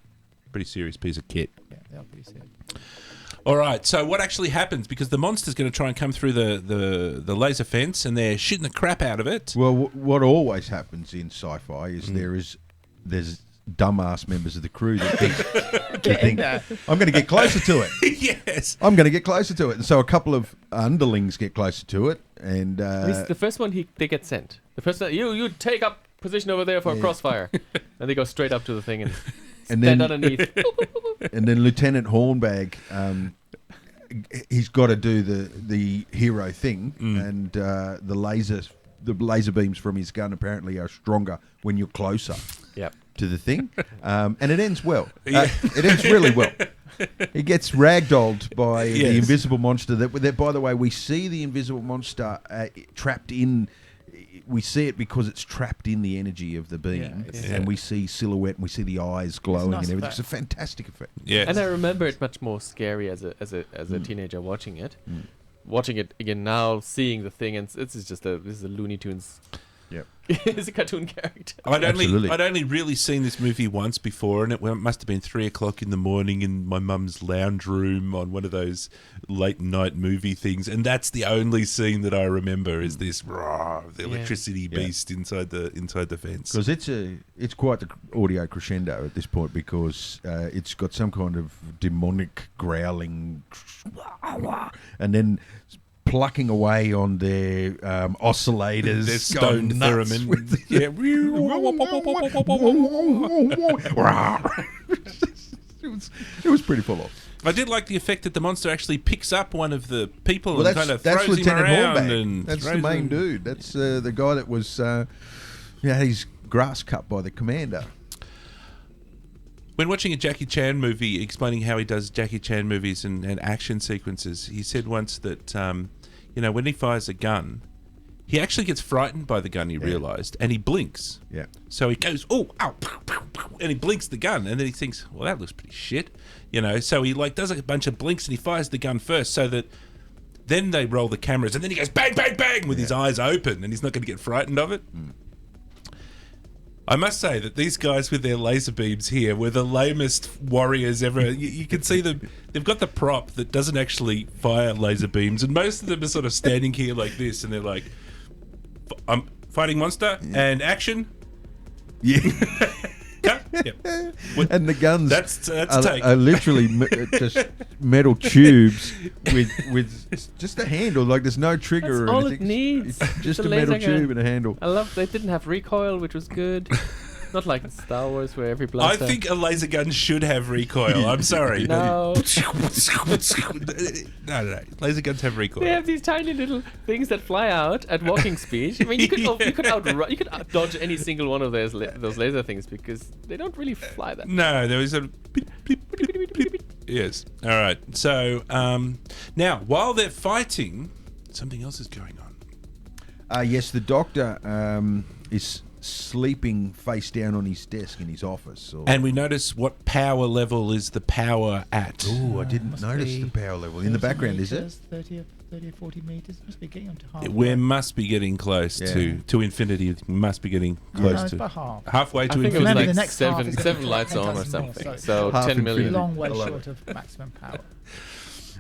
pretty serious piece of kit.
yeah, they are pretty serious.
All right, so what actually happens? Because the monster's going to try and come through the laser fence, and they're shooting the crap out of it.
Well, what always happens in sci-fi is there's dumbass members of the crew that think I'm going to get closer to it.
Yes.
I'm going to get closer to it, and so a couple of underlings get closer to it, and
The first one they get sent. The first one, you take up position over there for a crossfire, and they go straight up to the thing and
And
stand
then-
underneath.
and then Lieutenant Hornbag, he's got to do the hero thing, and the laser beams from his gun apparently are stronger when you're closer
Yep.
to the thing, and it ends well. It ends really well. He gets ragdolled by the
Yes.
invisible monster. That, by the way, we see the invisible monster trapped in. We see it because it's trapped in the energy of the beam,
it's-
and we see silhouette, and we see the eyes glowing
nice
and everything.
effect.
It's a fantastic effect.
Yes.
And I remember it much more scary as a teenager watching it. Watching it again now, seeing the thing, and this is a Looney Tunes.
Yep.
It's a cartoon character.
Absolutely.
I'd only really seen this movie once before, and it must have been 3:00 in the morning in my mum's lounge room on one of those late night movie things, and that's the only scene that I remember is this the electricity beast inside the fence.
Because it's quite the audio crescendo at this point, because it's got some kind of demonic growling, and then plucking away on their oscillators,
Their
going
stone
nuts
theremin.
with the-
Yeah.
it was pretty full on.
I did like the effect that the monster actually picks up one of the people
Well,
and kind of
that's
throws him
Lieutenant
around.
Hornbag.
And
That's the
throws
main
him.
dude. That's the guy that was had his grass cut by the commander.
When watching a Jackie Chan movie, explaining how he does Jackie Chan movies and action sequences, he said once that, when he fires a gun, he actually gets frightened by the gun, he realised, and he blinks.
Yeah.
So he goes, oh, ow, pow, pow, pow, and he blinks the gun, and then he thinks, well, that looks pretty shit. So he does a bunch of blinks and he fires the gun first so that then they roll the cameras, and then he goes bang, bang, bang with his eyes open, and he's not going to get frightened of it. I must say that these guys with their laser beams here were the lamest warriors ever. You can see them. They've got the prop that doesn't actually fire laser beams, and most of them are sort of standing here like this, and they're like, I'm fighting monster and action.
Yeah.
Cut. Yep. What-
And the guns
That's take.
are literally just metal tubes with just a handle. Like there's no trigger
That's
or
all
anything.
it needs.
It's just
It's
a
a
metal
laser gun.
tube and a handle.
I love they didn't have recoil, which was good. Not like in Star Wars where every
I
blaster.
think a laser gun should have recoil. I'm sorry.
No.
No. Laser guns have recoil.
They have these tiny little things that fly out at walking speed. I mean, you could outrun, you could dodge any single one of those laser things because they don't really fly that.
No, there was a beep, beep, beep, beep, beep. Yes. All right. So now, while they're fighting, something else is going on.
Yes, the doctor is sleeping face down on his desk in his office.
And we notice what power level is the power at.
Oh, I didn't
Must
notice
be
the power level in the
30
background. Is it?
meters, 30 or 40 meters. Must be getting on to half.
We must be getting close
Yeah.
to infinity. We must be getting
No,
close
it's
to
about half.
halfway
I
to
think it was
infinity.
Remember,
like
the next half
seven
is gonna be
lights
10
on or
times more,
something.
so
So
half
10 million.
infinity.
Long way
I love
short of maximum power.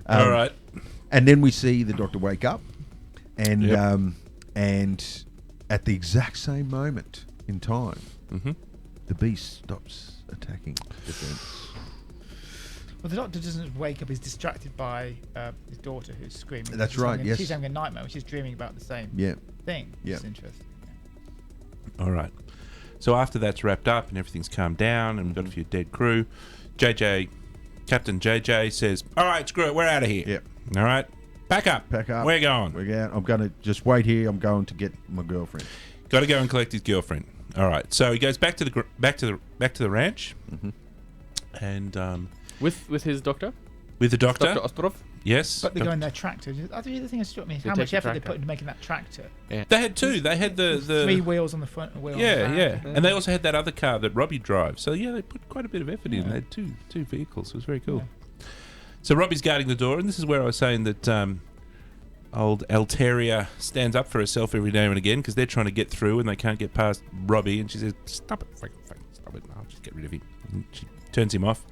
All right.
And then we see the doctor wake up, and
Yep.
and at the exact same moment in time,
Mm-hmm.
the beast stops attacking the fence.
Well, the doctor doesn't wake up. He's distracted by his daughter who's screaming.
That's
She's
right,
having
yes.
She's having a nightmare. She's dreaming about the same
Yeah.
thing.
Yeah.
It's interesting.
All right. So after that's wrapped up and everything's calmed down and we've got a few dead crew, Captain JJ says, all right, screw it, we're out of here.
Yep.
All right, pack up.
Pack up.
We're going.
We're going. I'm going to just wait here. I'm going to get my girlfriend.
Got to go and collect his girlfriend. All right. So he goes back to the ranch, and
With his doctor,
with the doctor.
Dr. Ostrov.
Yes.
But they go in their tractor. I think the thing that struck me is
They
how
take
much
the
effort they
tractor.
put into making that tractor.
They had two. They had the
3 wheels on the front and a wheel on the
yeah,
back.
yeah, and they also had that other car that Robbie drives. So yeah, they put quite a bit of effort in. They had two vehicles. It was very cool. So Robbie's guarding the door, and this is where I was saying that old Alteria stands up for herself every now and again because they're trying to get through and they can't get past Robbie, and she says, "Stop it, fucking stop it! I'll just get rid of him." And she turns him off.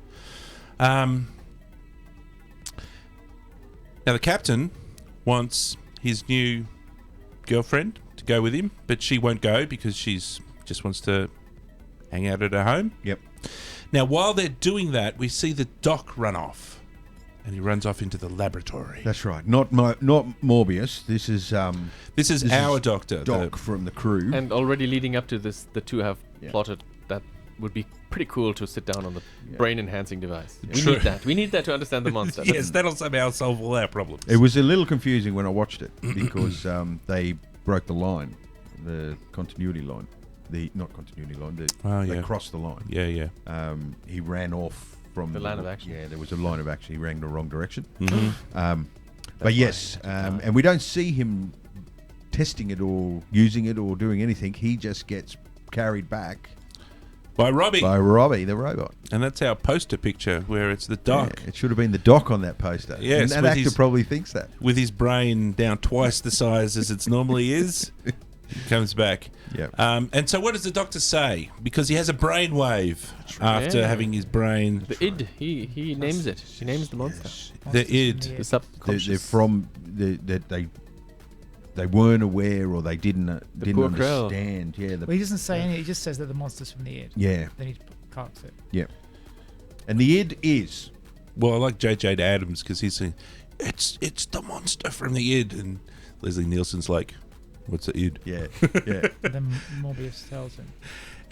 Now the captain wants his new girlfriend to go with him, but she won't go because she's just wants to hang out at her home.
Yep.
Now, while they're doing that, we see the Doc run off, and he runs off into the laboratory.
That's right. Not Morbius. This is
our doctor,
Doc from the crew.
And already leading up to this, the two have
Yeah.
plotted that would be pretty cool to sit down on the brain-enhancing device. We
True.
need that. We need that to understand the monster.
Yes, that'll somehow solve all our problems.
It was a little confusing when I watched it because they broke the line, the continuity line. Not continuity line. They crossed the line.
Yeah.
He ran off from
The line of action.
Yeah, there was a line of action. He ran the wrong direction.
Mm-hmm.
But yes, and we don't see him testing it or using it or doing anything. He just gets carried back
By Robbie.
by Robbie, the robot.
And that's our poster picture where it's the Doc
Yeah, it should have been the Doc on that poster.
Yes,
and
with
that actor
his-
probably thinks that.
with his brain down twice the size as it normally is. He comes back.
Yeah.
And so what does the doctor say? Because he has a brain wave after
Yeah.
having his brain.
The id. He names it. He names the monster.
The
Monsters from
id.
the
The
id.
subconscious.
They're from they weren't aware or they didn't
poor Krell.
understand. Yeah.
Well, he doesn't say any. He just says that the monsters from the id.
Yeah.
Then he carks it.
Yeah. And the id is
Well, I like J.J. Adams because he's saying, it's the monster from the id. And Leslie Nielsen's like, what's the id?
yeah.
And then Morbius tells him.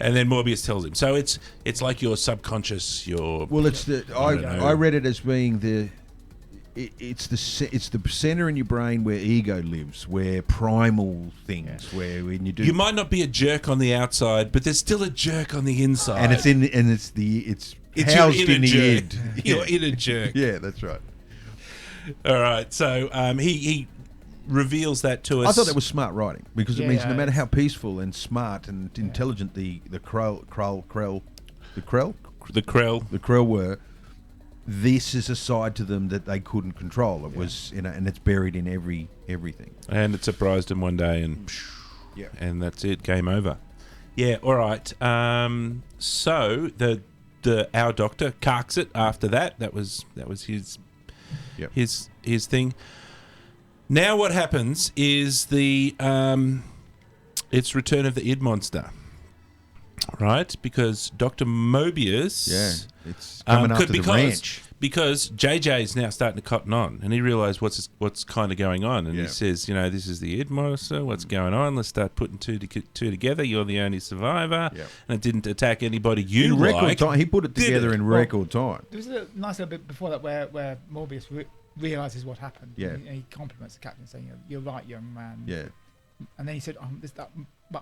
And then Morbius tells him. So it's like your subconscious, your...
Well, it's the
I don't know.
I read it as being it's the center in your brain where ego lives, where primal things, where when you do
You might not be a jerk on the outside, but there's still a jerk on the inside.
and it's
It's
housed
your
in
inner
the
jerk.
id.
Your inner jerk.
Yeah, that's right.
All right. So he reveals that to us.
I thought that was smart writing because it
Yeah,
means no matter
it's-
how peaceful and smart and intelligent the Krell were, this is a side to them that they couldn't control. It was, and it's buried in everything.
And it surprised him one day, and
Yeah.
and that's it. Game over. Yeah. All right. So our doctor carks it after that. That was his
Yep.
his thing. Now what happens is it's Return of the Id Monster. Right? Because Dr. Mobius
It's coming after the
because
ranch.
because JJ's now starting to cotton on, and he realised what's kind of going on, and he
Yeah.
says, this is the id monster. What's going on? Let's start putting two together. You're the only survivor,
Yeah.
and it didn't attack anybody you
In record
like.
time, he put it
did
together
it?
in record time.
There was a nice little bit before that where Morbius realizes what happened.
Yeah.
And he compliments the captain, saying, "You're right, young man."
Yeah,
And then he said, that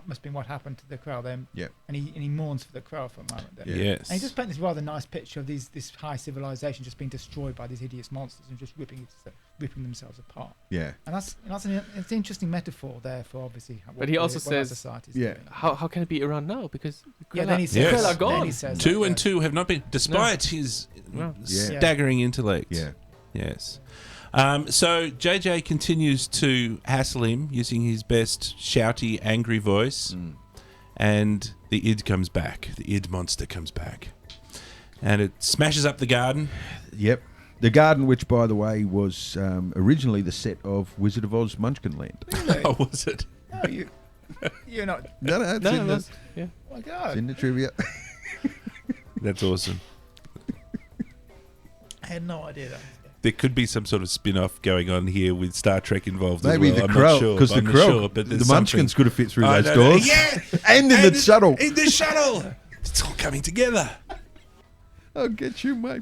must have been what happened to the Krell then.
yeah,
And he mourns for the Krell for a moment. Then.
Yeah.
Yes.
And he just painted this rather nice picture of this high civilization just being destroyed by these hideous monsters and just ripping themselves apart.
yeah.
And it's an interesting metaphor there for obviously.
But he also
what our
says-
society's
Yeah.
doing.
How can it be around now? Because
Yeah,
Krell
then he
are-
says.
Yes.
Krell are
Then
gone.
he says
Two
that,
and two have not been, despite his
No.
Yeah.
staggering intellect.
Yeah.
Yes. So JJ continues to hassle him using his best shouty, angry voice, and the id comes back. The id monster comes back, and it smashes up the garden.
Yep. The garden, which, by the way, was originally the set of Wizard of Oz Munchkinland.
Really?
Oh, was it?
No, you're not.
No, it's,
No,
in,
that's,
the,
yeah.
Oh my
it's
God.
in the trivia.
That's awesome.
I had no idea that.
There could be some sort of spin-off going on here with Star Trek involved
Maybe
as well.
the
I'm not
Krell,
sure,
because
I'm
the
not
Krell,
sure, but
the
there's
Munchkins
something.
could have fit through
I
those
know.
doors.
Yeah,
and in the shuttle.
In the shuttle. It's all coming together.
I'll get you, mate.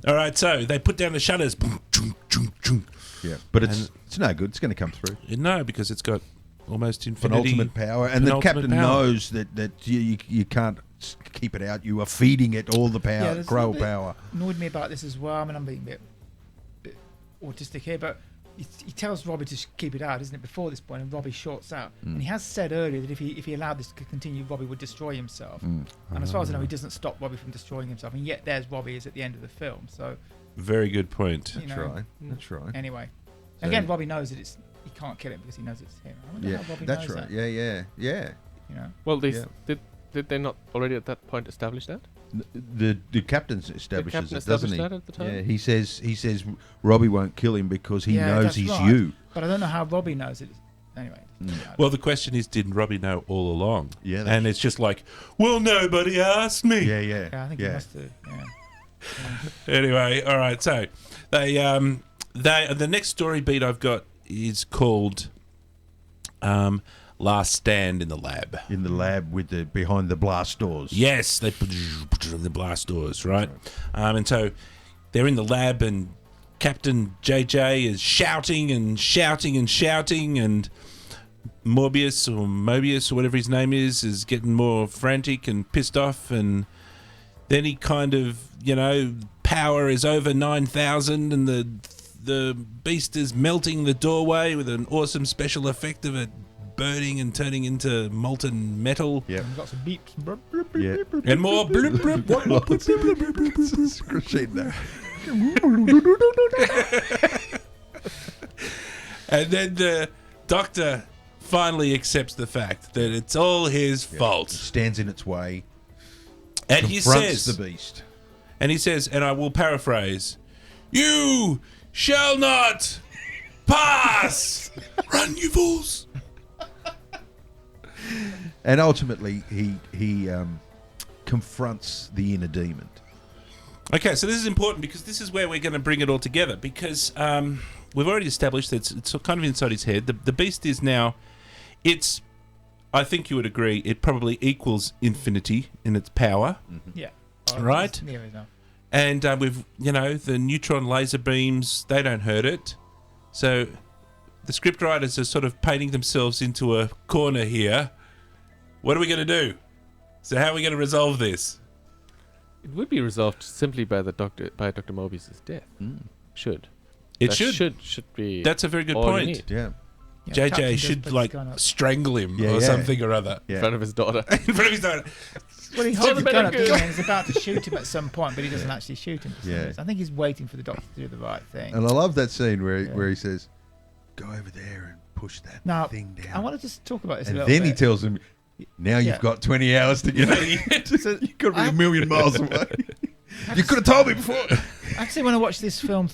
All right, so they put down the shutters. Boom, chung, chung, chung.
Yeah, but it's no good. It's going to come through.
No, because it's got almost infinity.
Penultimate power, and the
penultimate
captain
power.
knows that you can't keep it out. You are feeding it all the power,
there's a
Krell
little bit
power.
Annoyed me about this as well. I mean, I'm being a bit autistic here, but he tells Robbie to keep it out, isn't it? Before this point, and Robbie shorts out. And he has said earlier that if he allowed this to continue, Robbie would destroy himself. And as far as I know, he doesn't stop Robbie from destroying himself. And yet, there's Robbie is at the end of the film. So
very good point.
you know,
That's right.
Anyway,
So-
again, Robbie knows that he can't kill him because he knows it's him. I wonder how Robbie
that's
knows
right.
that.
Yeah.
You know.
Well,
Yeah.
did they not already at that point establish that?
The captain establishes
captain
it, doesn't
establish
he?
that at the time?
Yeah, he says Robbie won't kill him because he
Yeah,
knows
that's
he's
right.
you.
But I don't know how Robbie knows it. Anyway. Yeah,
Well, the question is, did Robbie know all along?
Yeah, that's-
and it's just like, well, nobody asked me.
Yeah.
I think he must have. Yeah.
Anyway, all right. So they the next story beat I've got is called Last Stand in the Lab.
In the lab with the behind the blast doors.
Yes, they put the blast doors, right? And so they're in the lab, and Captain JJ is shouting and shouting and shouting, and Mobius or whatever his name is getting more frantic and pissed off, and then he kind of, power is over 9,000, and the beast is melting the doorway with an awesome special effect of it burning and turning into molten metal.
Yeah.
We've got some beeps.
Yeah.
And more bloop, bloop, bloop, bloop.
Crescendo.
And then the Doctor finally accepts the fact that it's all his fault.
Stands in its way.
And he
Confronts
says,
the beast.
and I will paraphrase, "You shall not pass! Run, you fools!"
And ultimately, he confronts the inner demon.
Okay, so this is important because this is where we're going to bring it all together, because we've already established that it's kind of inside his head. The beast is now, I think you would agree, it probably equals infinity in its power.
Yeah.
Right.
It's near enough.
And we've, the neutron laser beams, they don't hurt it. So the scriptwriters are sort of painting themselves into a corner here. What are we going to do? So how are we going to resolve this?
It would be resolved simply by Dr. Mobius's death. Should.
It
That
should.
should be.
That's a very good
all you
point.
need.
Yeah.
Yeah, Captain
JJ
does
should
put his gun up.
strangle him
Yeah,
or
yeah.
something or other.
In
Yeah.
front of his daughter.
In front of his daughter.
Well, he holds the
better
gun up,
go.
doesn't he? He's about to shoot him at some point, but he doesn't actually shoot him. For some
Yeah.
reason. I think he's waiting for the Doctor to do the right thing.
And I love that scene where
Yeah.
he says, "Go over there and push that
Now,
thing down."
I want to just talk about this a
and
little
then
bit.
he tells him, "Now
Yeah.
you've got 20 hours to get it.
So
You've got to be
I-
a million miles away. You could have told me before."
Actually, when I watched this film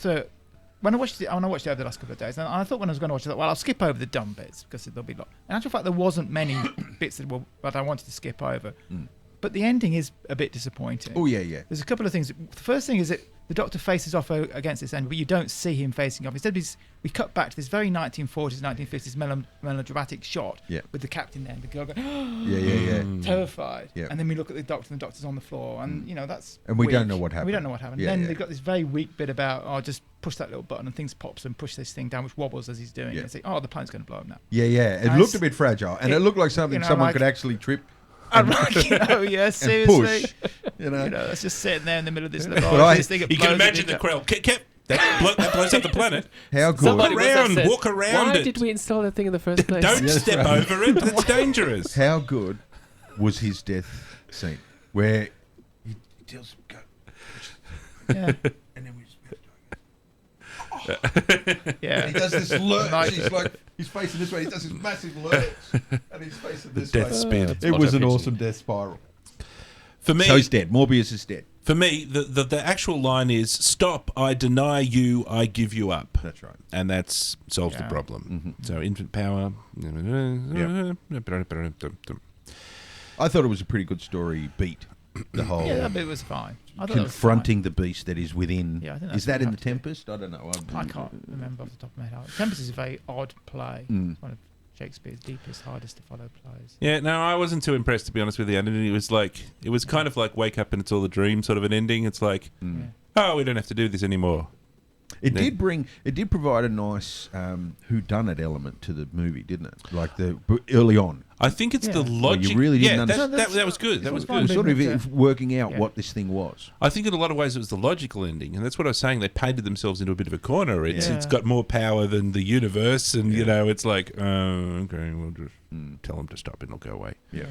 when I watched it over the last couple of days, and I thought when I was going to watch it, well, I'll skip over the dumb bits because there'll be a lot. In actual fact, there wasn't many bits that I wanted to skip over. But the ending is a bit disappointing.
Oh, yeah.
There's a couple of things. The first thing is that the Doctor faces off against this end, but you don't see him facing off. Instead, we cut back to this very 1940s, 1950s melodramatic shot
Yeah.
with the captain there and the girl going,
Yeah.
terrified.
Yeah.
And then we look at the Doctor, and the Doctor's on the floor, and that's.
And we don't
weak.
know what
And we
happened.
don't know what happened.
Yeah,
then
yeah.
they've got this very weak bit about, just push that little button and things pops and push this thing down, which wobbles as he's doing
Yeah.
it. And say, the planet's going to blow up now.
Yeah. It
Nice.
looked a bit fragile, and it looked like something someone could actually trip
I'm like, seriously.
push.
That's just sitting there in the middle of this
But
laboratory. This thing
You can
blows
imagine
it
the
into-
crowd. That blows up the planet.
How good.
Somebody-
Somebody must have
around,
said,
walk around
Why
it."
did we install that thing in the first place?
Don't
Yeah, that's
step
right.
over it. That's dangerous.
How good was his death scene where he tells him go,
Yeah.
and then we just
Yeah.
he does this lurch.
Nice.
He's like he's facing this way. He does this massive lurch, and he's facing this
Death
way.
spin.
It was an
Auto-pitching.
awesome death spiral.
For me,
So he's dead. Morbius is dead.
For me, the actual line is, "Stop, I deny you, I give you up."
That's right.
And that solves the
Yeah.
problem. So infant power.
I thought it was a pretty good story beat. The whole
Yeah, that bit was fine. I thought that was
confronting the beast that is within.
Yeah, I think that's
is that
what
in
you
the
have to do.
Tempest? I don't know.
fine. I can't remember off the top of my head. Tempest is a very odd play. It's one of Shakespeare's deepest, hardest to follow plays.
Yeah, no, I wasn't too impressed, to be honest with you. And it was kind of like Wake Up and It's All a Dream sort of an ending. It's like,
Yeah.
oh, we don't have to do this anymore.
It did provide a nice whodunit element to the movie, didn't it? Like early on.
I think it's the
Yeah.
logic.
Well, you really didn't
yeah,
understand.
that was good. That was
fine.
good.
Sort
Yeah.
of working out what this thing was.
I think in a lot of ways it was the logical ending, and that's what I was saying. They painted themselves into a bit of a corner. It's got more power than the universe, and you know, it's like, okay, we'll just tell them to stop, and it'll go away.
Yeah.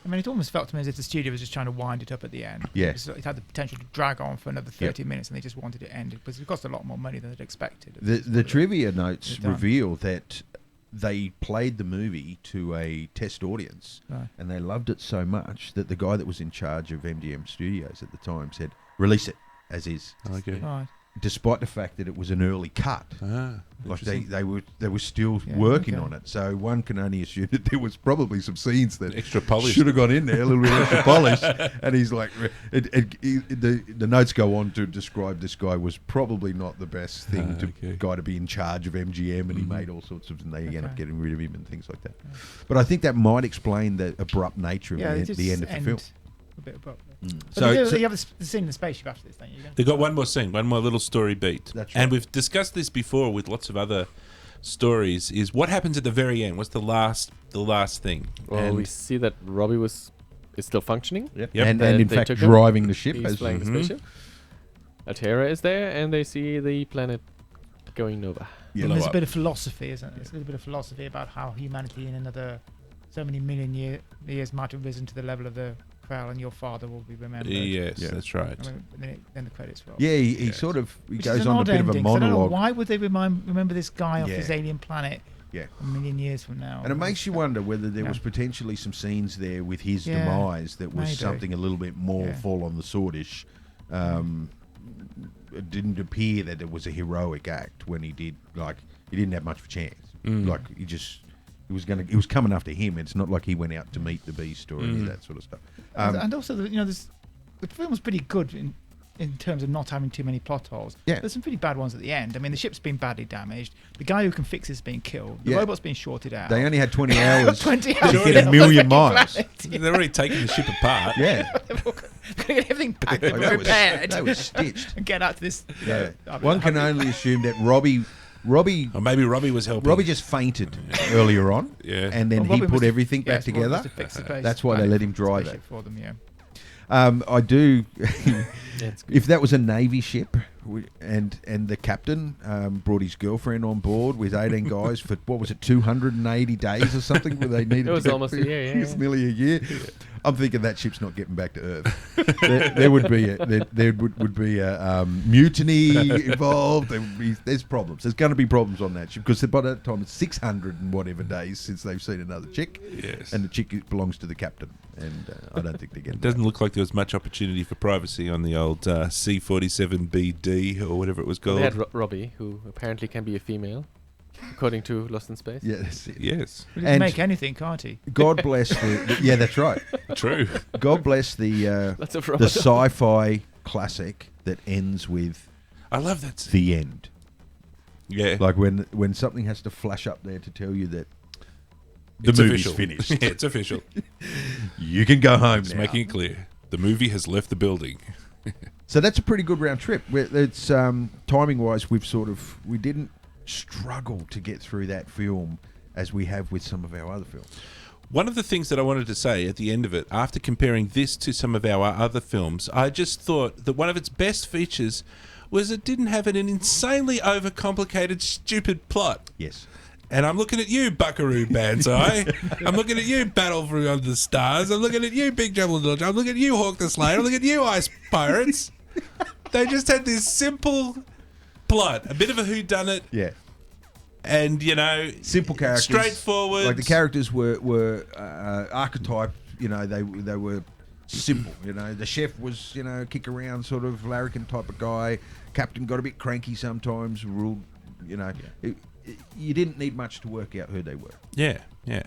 I mean, it almost felt to me as if the studio was just trying to wind it up at the end.
Yeah.
It had the potential to drag on for another 30 minutes, and they just wanted it ended because it cost a lot more money than they'd expected.
The trivia notes
done.
reveal that they played the movie to a test audience,
Right.
and they loved it so much that the guy that was in charge of MGM Studios at the time said, "Release it as is,"
Okay.
Right.
despite the fact that it was an early cut. Like they were still working on it, so one can only assume that there was probably some scenes that
Extra polish.
should have gone in there, a little bit extra polish. And he's like, the notes go on to describe this guy was probably not the best guy to be in charge of MGM, and he made all sorts of, and they end up getting rid of him and things like that. But I think that might explain the abrupt nature of the end of the film.
A bit abruptly.
So
you have the scene in the spaceship after this, don't you?
They got one more scene, one more little story beat.
That's right.
And we've discussed this before with lots of other stories. Is what happens at the very end? What's the last thing?
Well,
And
we see that Robbie is still functioning.
Yep.
and
And
in
they
fact
took him.
driving the ship.
He's flying the spaceship. Altera is there, and they see the planet going nova.
Yeah.
And
Blow
there's a
up.
bit of philosophy, isn't it? There's a little bit of philosophy about how humanity in another so many million years might have risen to the level of the Krell, and your father will be remembered.
Yes,
Yeah.
that's right.
And then the credits roll.
Yeah, he
Yes.
sort of
Which is
goes
an
on a
odd
bit of a
ending, 'cause I don't know,
monologue.
why would they remember this guy off
Yeah.
this alien planet
Yeah.
a million years from now?
And it makes you wonder whether there
Yeah.
was potentially some scenes there with his
Yeah,
demise that was
maybe.
something a little bit more
Yeah.
fall on the swordish. It didn't appear that it was a heroic act when he didn't have much of a chance. Like it was coming after him. It's not like he went out to meet the beast or any of that sort of stuff.
And also, the film was pretty good in terms of not having too many plot holes.
Yeah.
There's some pretty bad ones at the end. I mean, the ship's been badly damaged. The guy who can fix it's been killed. The
Yeah.
robot's been shorted out.
They only had 20 hours
20
to
hours
get
to
a million
fucking
miles.
planet.
They're already taking the ship apart.
Yeah,
Get everything packed
Like,
and
that was-
repaired.
they were stitched.
And get out to this.
Yeah.
I mean,
One can only assume that Robbie
Or maybe Robbie was helping.
just fainted earlier on,
Yeah.
and then
Well,
he
Robbie
put
must have-
everything back
yes, Robbie
together.
must have fixed the base
That's why they
planet
let him drive
spaceship
it.
for them, yeah.
I do.
It's good.
If that was a Navy ship, and the captain brought his girlfriend on board with 18 guys for what was it, 280 days or something, where they needed.
It was
to
almost a year, yeah,
It was
yeah.
nearly a year. I'm thinking that ship's not getting back to Earth. there would be a mutiny involved. There's problems. There's going to be problems on that ship because by that time it's 600 and whatever days since they've seen another chick,
Yes.
and the chick belongs to the captain, and I don't think they're getting.
It doesn't look like there was much opportunity for privacy on the old C-47BD or whatever it was
Well,
called.
they had Robbie, who apparently can be a female, according to Lost in Space.
Yeah, that's it.
Yes,
He can
And-
make anything, can't he?
God bless yeah, that's right.
true.
God bless the
Lots of
the
robots.
sci-fi classic that ends with
I love that.
the end.
Yeah,
Like when something has to flash up there to tell you that the
it's
movie's
official.
finished.
Yeah, it's official.
You can go home
It's
now.
making it clear the movie has left the building.
So that's a pretty good round trip. It's timing wise, we didn't struggle to get through that film as we have with some of our other films.
One of the things that I wanted to say at the end of it, after comparing this to some of our other films, I just thought that one of its best features was it didn't have an insanely overcomplicated, stupid plot.
Yes.
And I'm looking at you, Buckaroo Banzai. I'm looking at you, Battle for Under the Stars. I'm looking at you, Big Trouble in Little China. I'm looking at you, Hawk the Slayer. I'm looking at you, Ice Pirates. They just had this simple plot, a bit of a whodunit,
Yeah.
and
Simple characters.
straightforward.
Like the characters were archetype. They were simple. The chef was kick around sort of larrikin type of guy. Captain got a bit cranky sometimes. Ruled. You didn't need much to work out who they were.
Yeah. And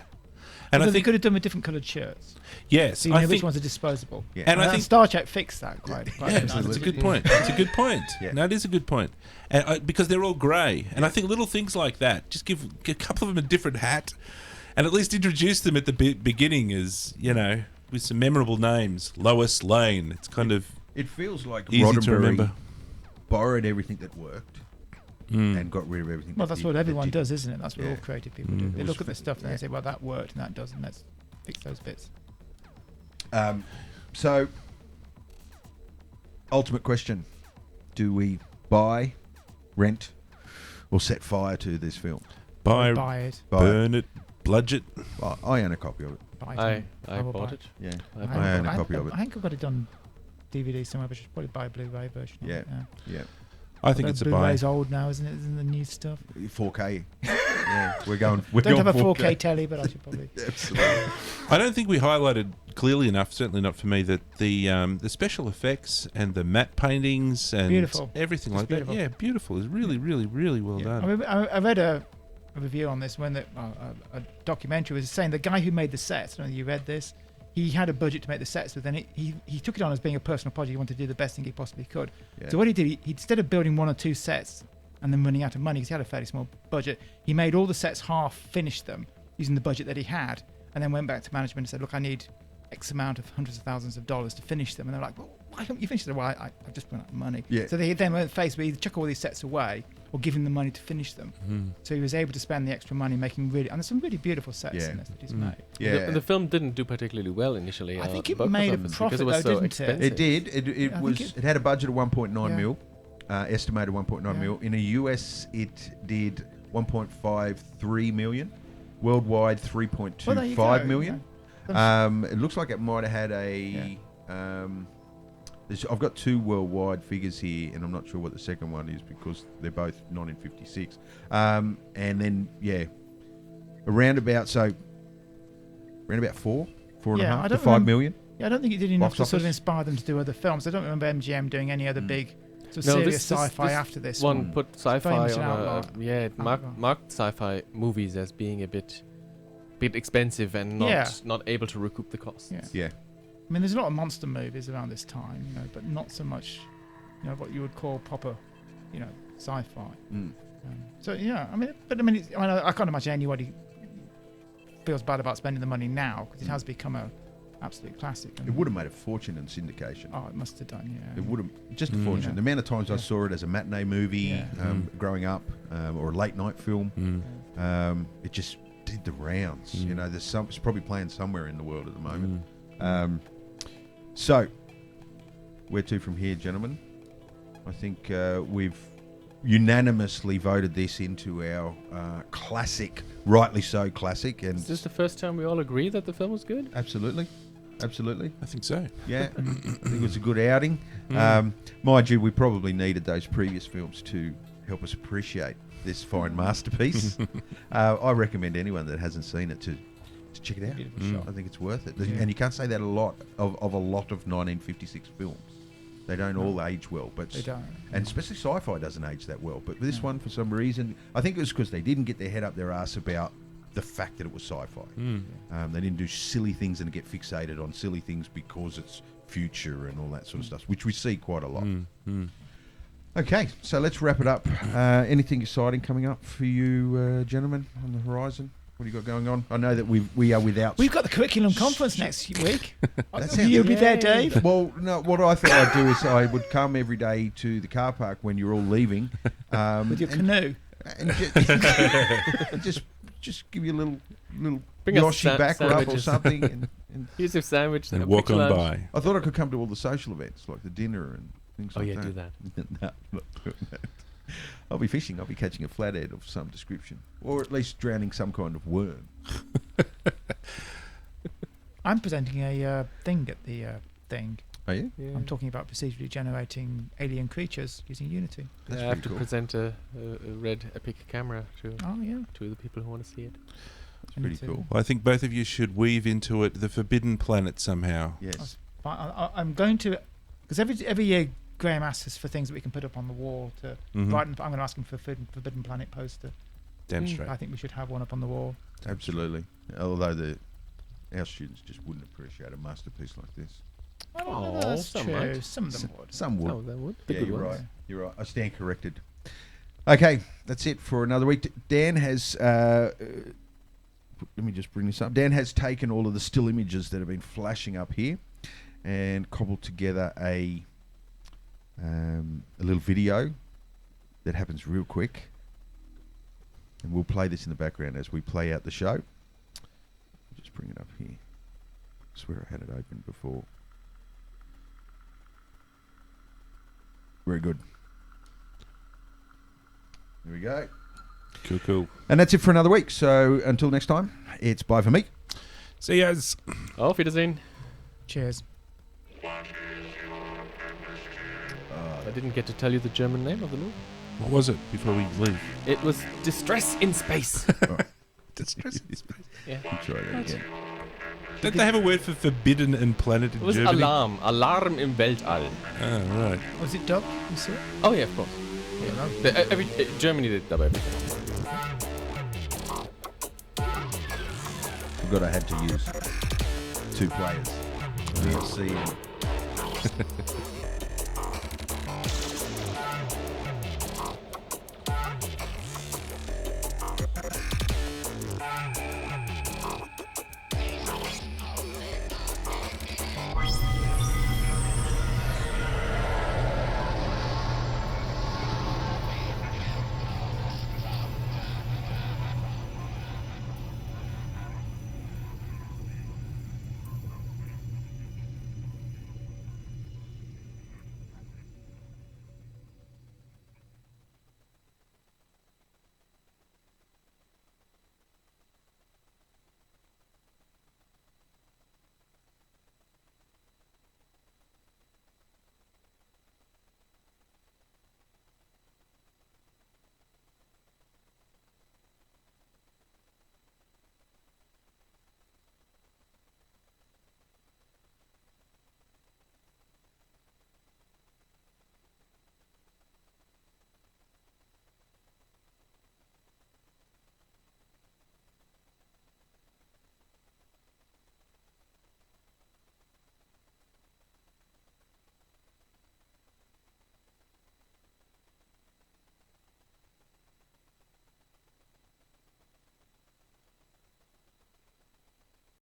Although
I
they
think
could have done with different coloured shirts.
yes,
So you
I
know which
think
ones are disposable.
Yeah.
And I
And
think
Star Trek fixed that quite
yeah,
nicely.
that's a good point. That's a good point.
Yeah.
No, it is a good point. And because they're all grey, and I think little things like that, just give a couple of them a different hat, and at least introduce them at the beginning as with some memorable names. Lois Lane. It's kind of
It feels like
easy to
Roddenberry
remember.
borrowed everything that worked and got rid of everything.
Well, that's what everyone does, isn't it? That's what
Yeah.
all creative people do. They
It
look
was
at the stuff and
yeah.
they say, well, that worked and that doesn't. Let's fix those bits.
So, ultimate question: do we buy, rent, or set fire to this film?
Buy
it.
burn it, bludge it.
Well, I own a copy of it.
Buy it.
I
will
bought
buy
it.
Yeah,
I
I own a copy of it.
I think I've got it on DVD somewhere, but I should probably buy a Blu-ray version. of
Yeah.
it,
Yeah,
I think it's a buy.
Blu-ray's old now, isn't it? Isn't the new stuff?
4K. Yeah, we're going. We're
Don't
going
have a 4K telly, but I should probably.
Absolutely.
I don't think we highlighted clearly enough, certainly not for me, that the special effects and the matte paintings and
Beautiful.
everything
Just
like
beautiful.
that. Yeah, beautiful. It's really, really, really well
Yeah.
done.
I read a review on this when a documentary was saying the guy who made the sets. I don't know if you read this. He had a budget to make the sets, but then he took it on as being a personal project. He wanted to do the best thing he possibly could.
Yeah.
So what he did, he instead of building 1 or 2 sets and then running out of money because he had a fairly small budget, he made all the sets half, finished them using the budget that he had, and then went back to management and said, "Look, I need X amount of hundreds of thousands of dollars to finish them." And they're like, "Well, why don't you finish them?" "Well, I just run out of money."
Yeah.
So they then went faced with either chuck all these sets away or give him the money to finish them.
Mm.
So he was able to spend the extra money making really, and there's some really beautiful sets
Yeah.
in this that he's
Mm.
made.
Yeah,
The film didn't do particularly well initially.
I think it
box
made a
office
profit
because it was
though,
so
didn't it?
expensive.
it did. It
I
was.
think
It had a budget of 1.9
Yeah.
mil, estimated 1.9
Yeah.
mil. In the US, it did 1.53 million. Worldwide,
Well, there you
3.25
go,
million.
you know.
It looks like it might have had a. I've got 2 worldwide figures here, and I'm not sure what the second one is because they're both 1956. And then around about 4 and a
Yeah, I
half
don't
to 5 million.
Yeah, I don't think it did enough
Box
to sort of
office?
inspire them to do other films. I don't remember MGM doing any other big sort of
No,
serious
this
sci-fi after this
one
one.
put
very
sci-fi
much an
on
outlier.
it marked sci-fi movies as being a bit expensive and not able to recoup the costs.
Yeah.
Yeah.
I mean, there's a lot of monster movies around this time, but not so much, what you would call proper, sci-fi.
Mm.
So yeah, I can't imagine anybody feels bad about spending the money now because it has become a absolute classic.
It would have made a fortune in syndication.
Oh, it must have done, yeah.
It would have just a fortune.
Yeah.
The amount of times I
Yeah.
saw it as a matinee movie
Yeah.
growing up, or a late night film,
Mm.
it just did the rounds.
Mm.
It's probably playing somewhere in the world at the moment.
Mm.
So, where to from here, gentlemen? I think we've unanimously voted this into our classic, rightly so classic, and
Is this the first time we all agree that the film was good?
absolutely.
I think so.
Yeah, I think it was a good outing.
Mm.
Mind you, we probably needed those previous films to help us appreciate this fine masterpiece. I recommend anyone that hasn't seen it to check it out.
Beautiful
Mm.
shot.
I think it's worth it.
Yeah.
And you can't say that a lot of a lot of 1956 films. They don't all age well, but
They don't.
and especially sci-fi doesn't age that well. But this
No.
one, for some reason, I think it was because they didn't get their head up their ass about the fact that it was sci-fi.
Mm.
They didn't do silly things and get fixated on silly things because it's future and all that sort of stuff, which we see quite a lot.
Mm. Mm.
Okay, so let's wrap it up. Anything exciting coming up for you, gentlemen, on the horizon? What do you got going on? I know that we are without.
We've got the curriculum conference next week.
That sounds-
You'll be there,
Yay.
Dave.
Well, no. What I thought I'd do is I would come every day to the car park when you're all leaving,
With your
and,
canoe.
and just give you a little
Bring us
Yoshi back rub or
sandwiches.
something. And
Here's your sandwich
And
a
walk
quick
on
lunch.
by.
I thought I could come to all the social events like the dinner and things
Oh
like
yeah,
that.
do that.
No, not doing that. I'll be fishing. I'll be catching a flathead of some description, or at least drowning some kind of worm.
I'm presenting a thing at the thing.
Are you?
Yeah.
I'm talking about procedurally generating alien creatures using Unity.
That's
I have
pretty
to
cool.
present a red epic camera to
Oh yeah.
the people who want to see it.
That's
I need
pretty
to-
cool.
Well, I think both of you should weave into it the Forbidden Planet somehow.
Yes.
I'm going to, because every year Graham asks us for things that we can put up on the wall to
Mhm.
brighten. I'm going to ask him for Forbidden Planet poster.
Damn straight.
I think we should have one up on the wall.
Absolutely. Although our students just wouldn't appreciate a masterpiece like this.
Oh,
that's
some
true.
might.
Some of them would.
Some would.
Oh, that would. The
Yeah,
good
you're
ones.
right. You're right. I stand corrected. Okay, that's it for another week. Dan has. Let me just bring this up. Dan has taken all of the still images that have been flashing up here, and cobbled together a little video that happens real quick. And we'll play this in the background as we play out the show. Just bring it up here. I swear I had it open before. Very good. There we go.
Cool.
And that's it for another week. So until next time, it's bye for me.
See yous.
Auf Wiedersehen.
Cheers.
I didn't get to tell you the German name of the movie.
What was it before we leave?
It was Distress in Space.
Distress in Space.
Yeah.
Try that again.
Don't they have a word for forbidden and planet in
It was
Germany?
Alarm. Alarm im Weltall.
Oh, right.
Was it dubbed? You saw it?
Oh, yeah, of course.
Yeah.
Germany did dub everything.
Forgot I had to use 2 players. VLC and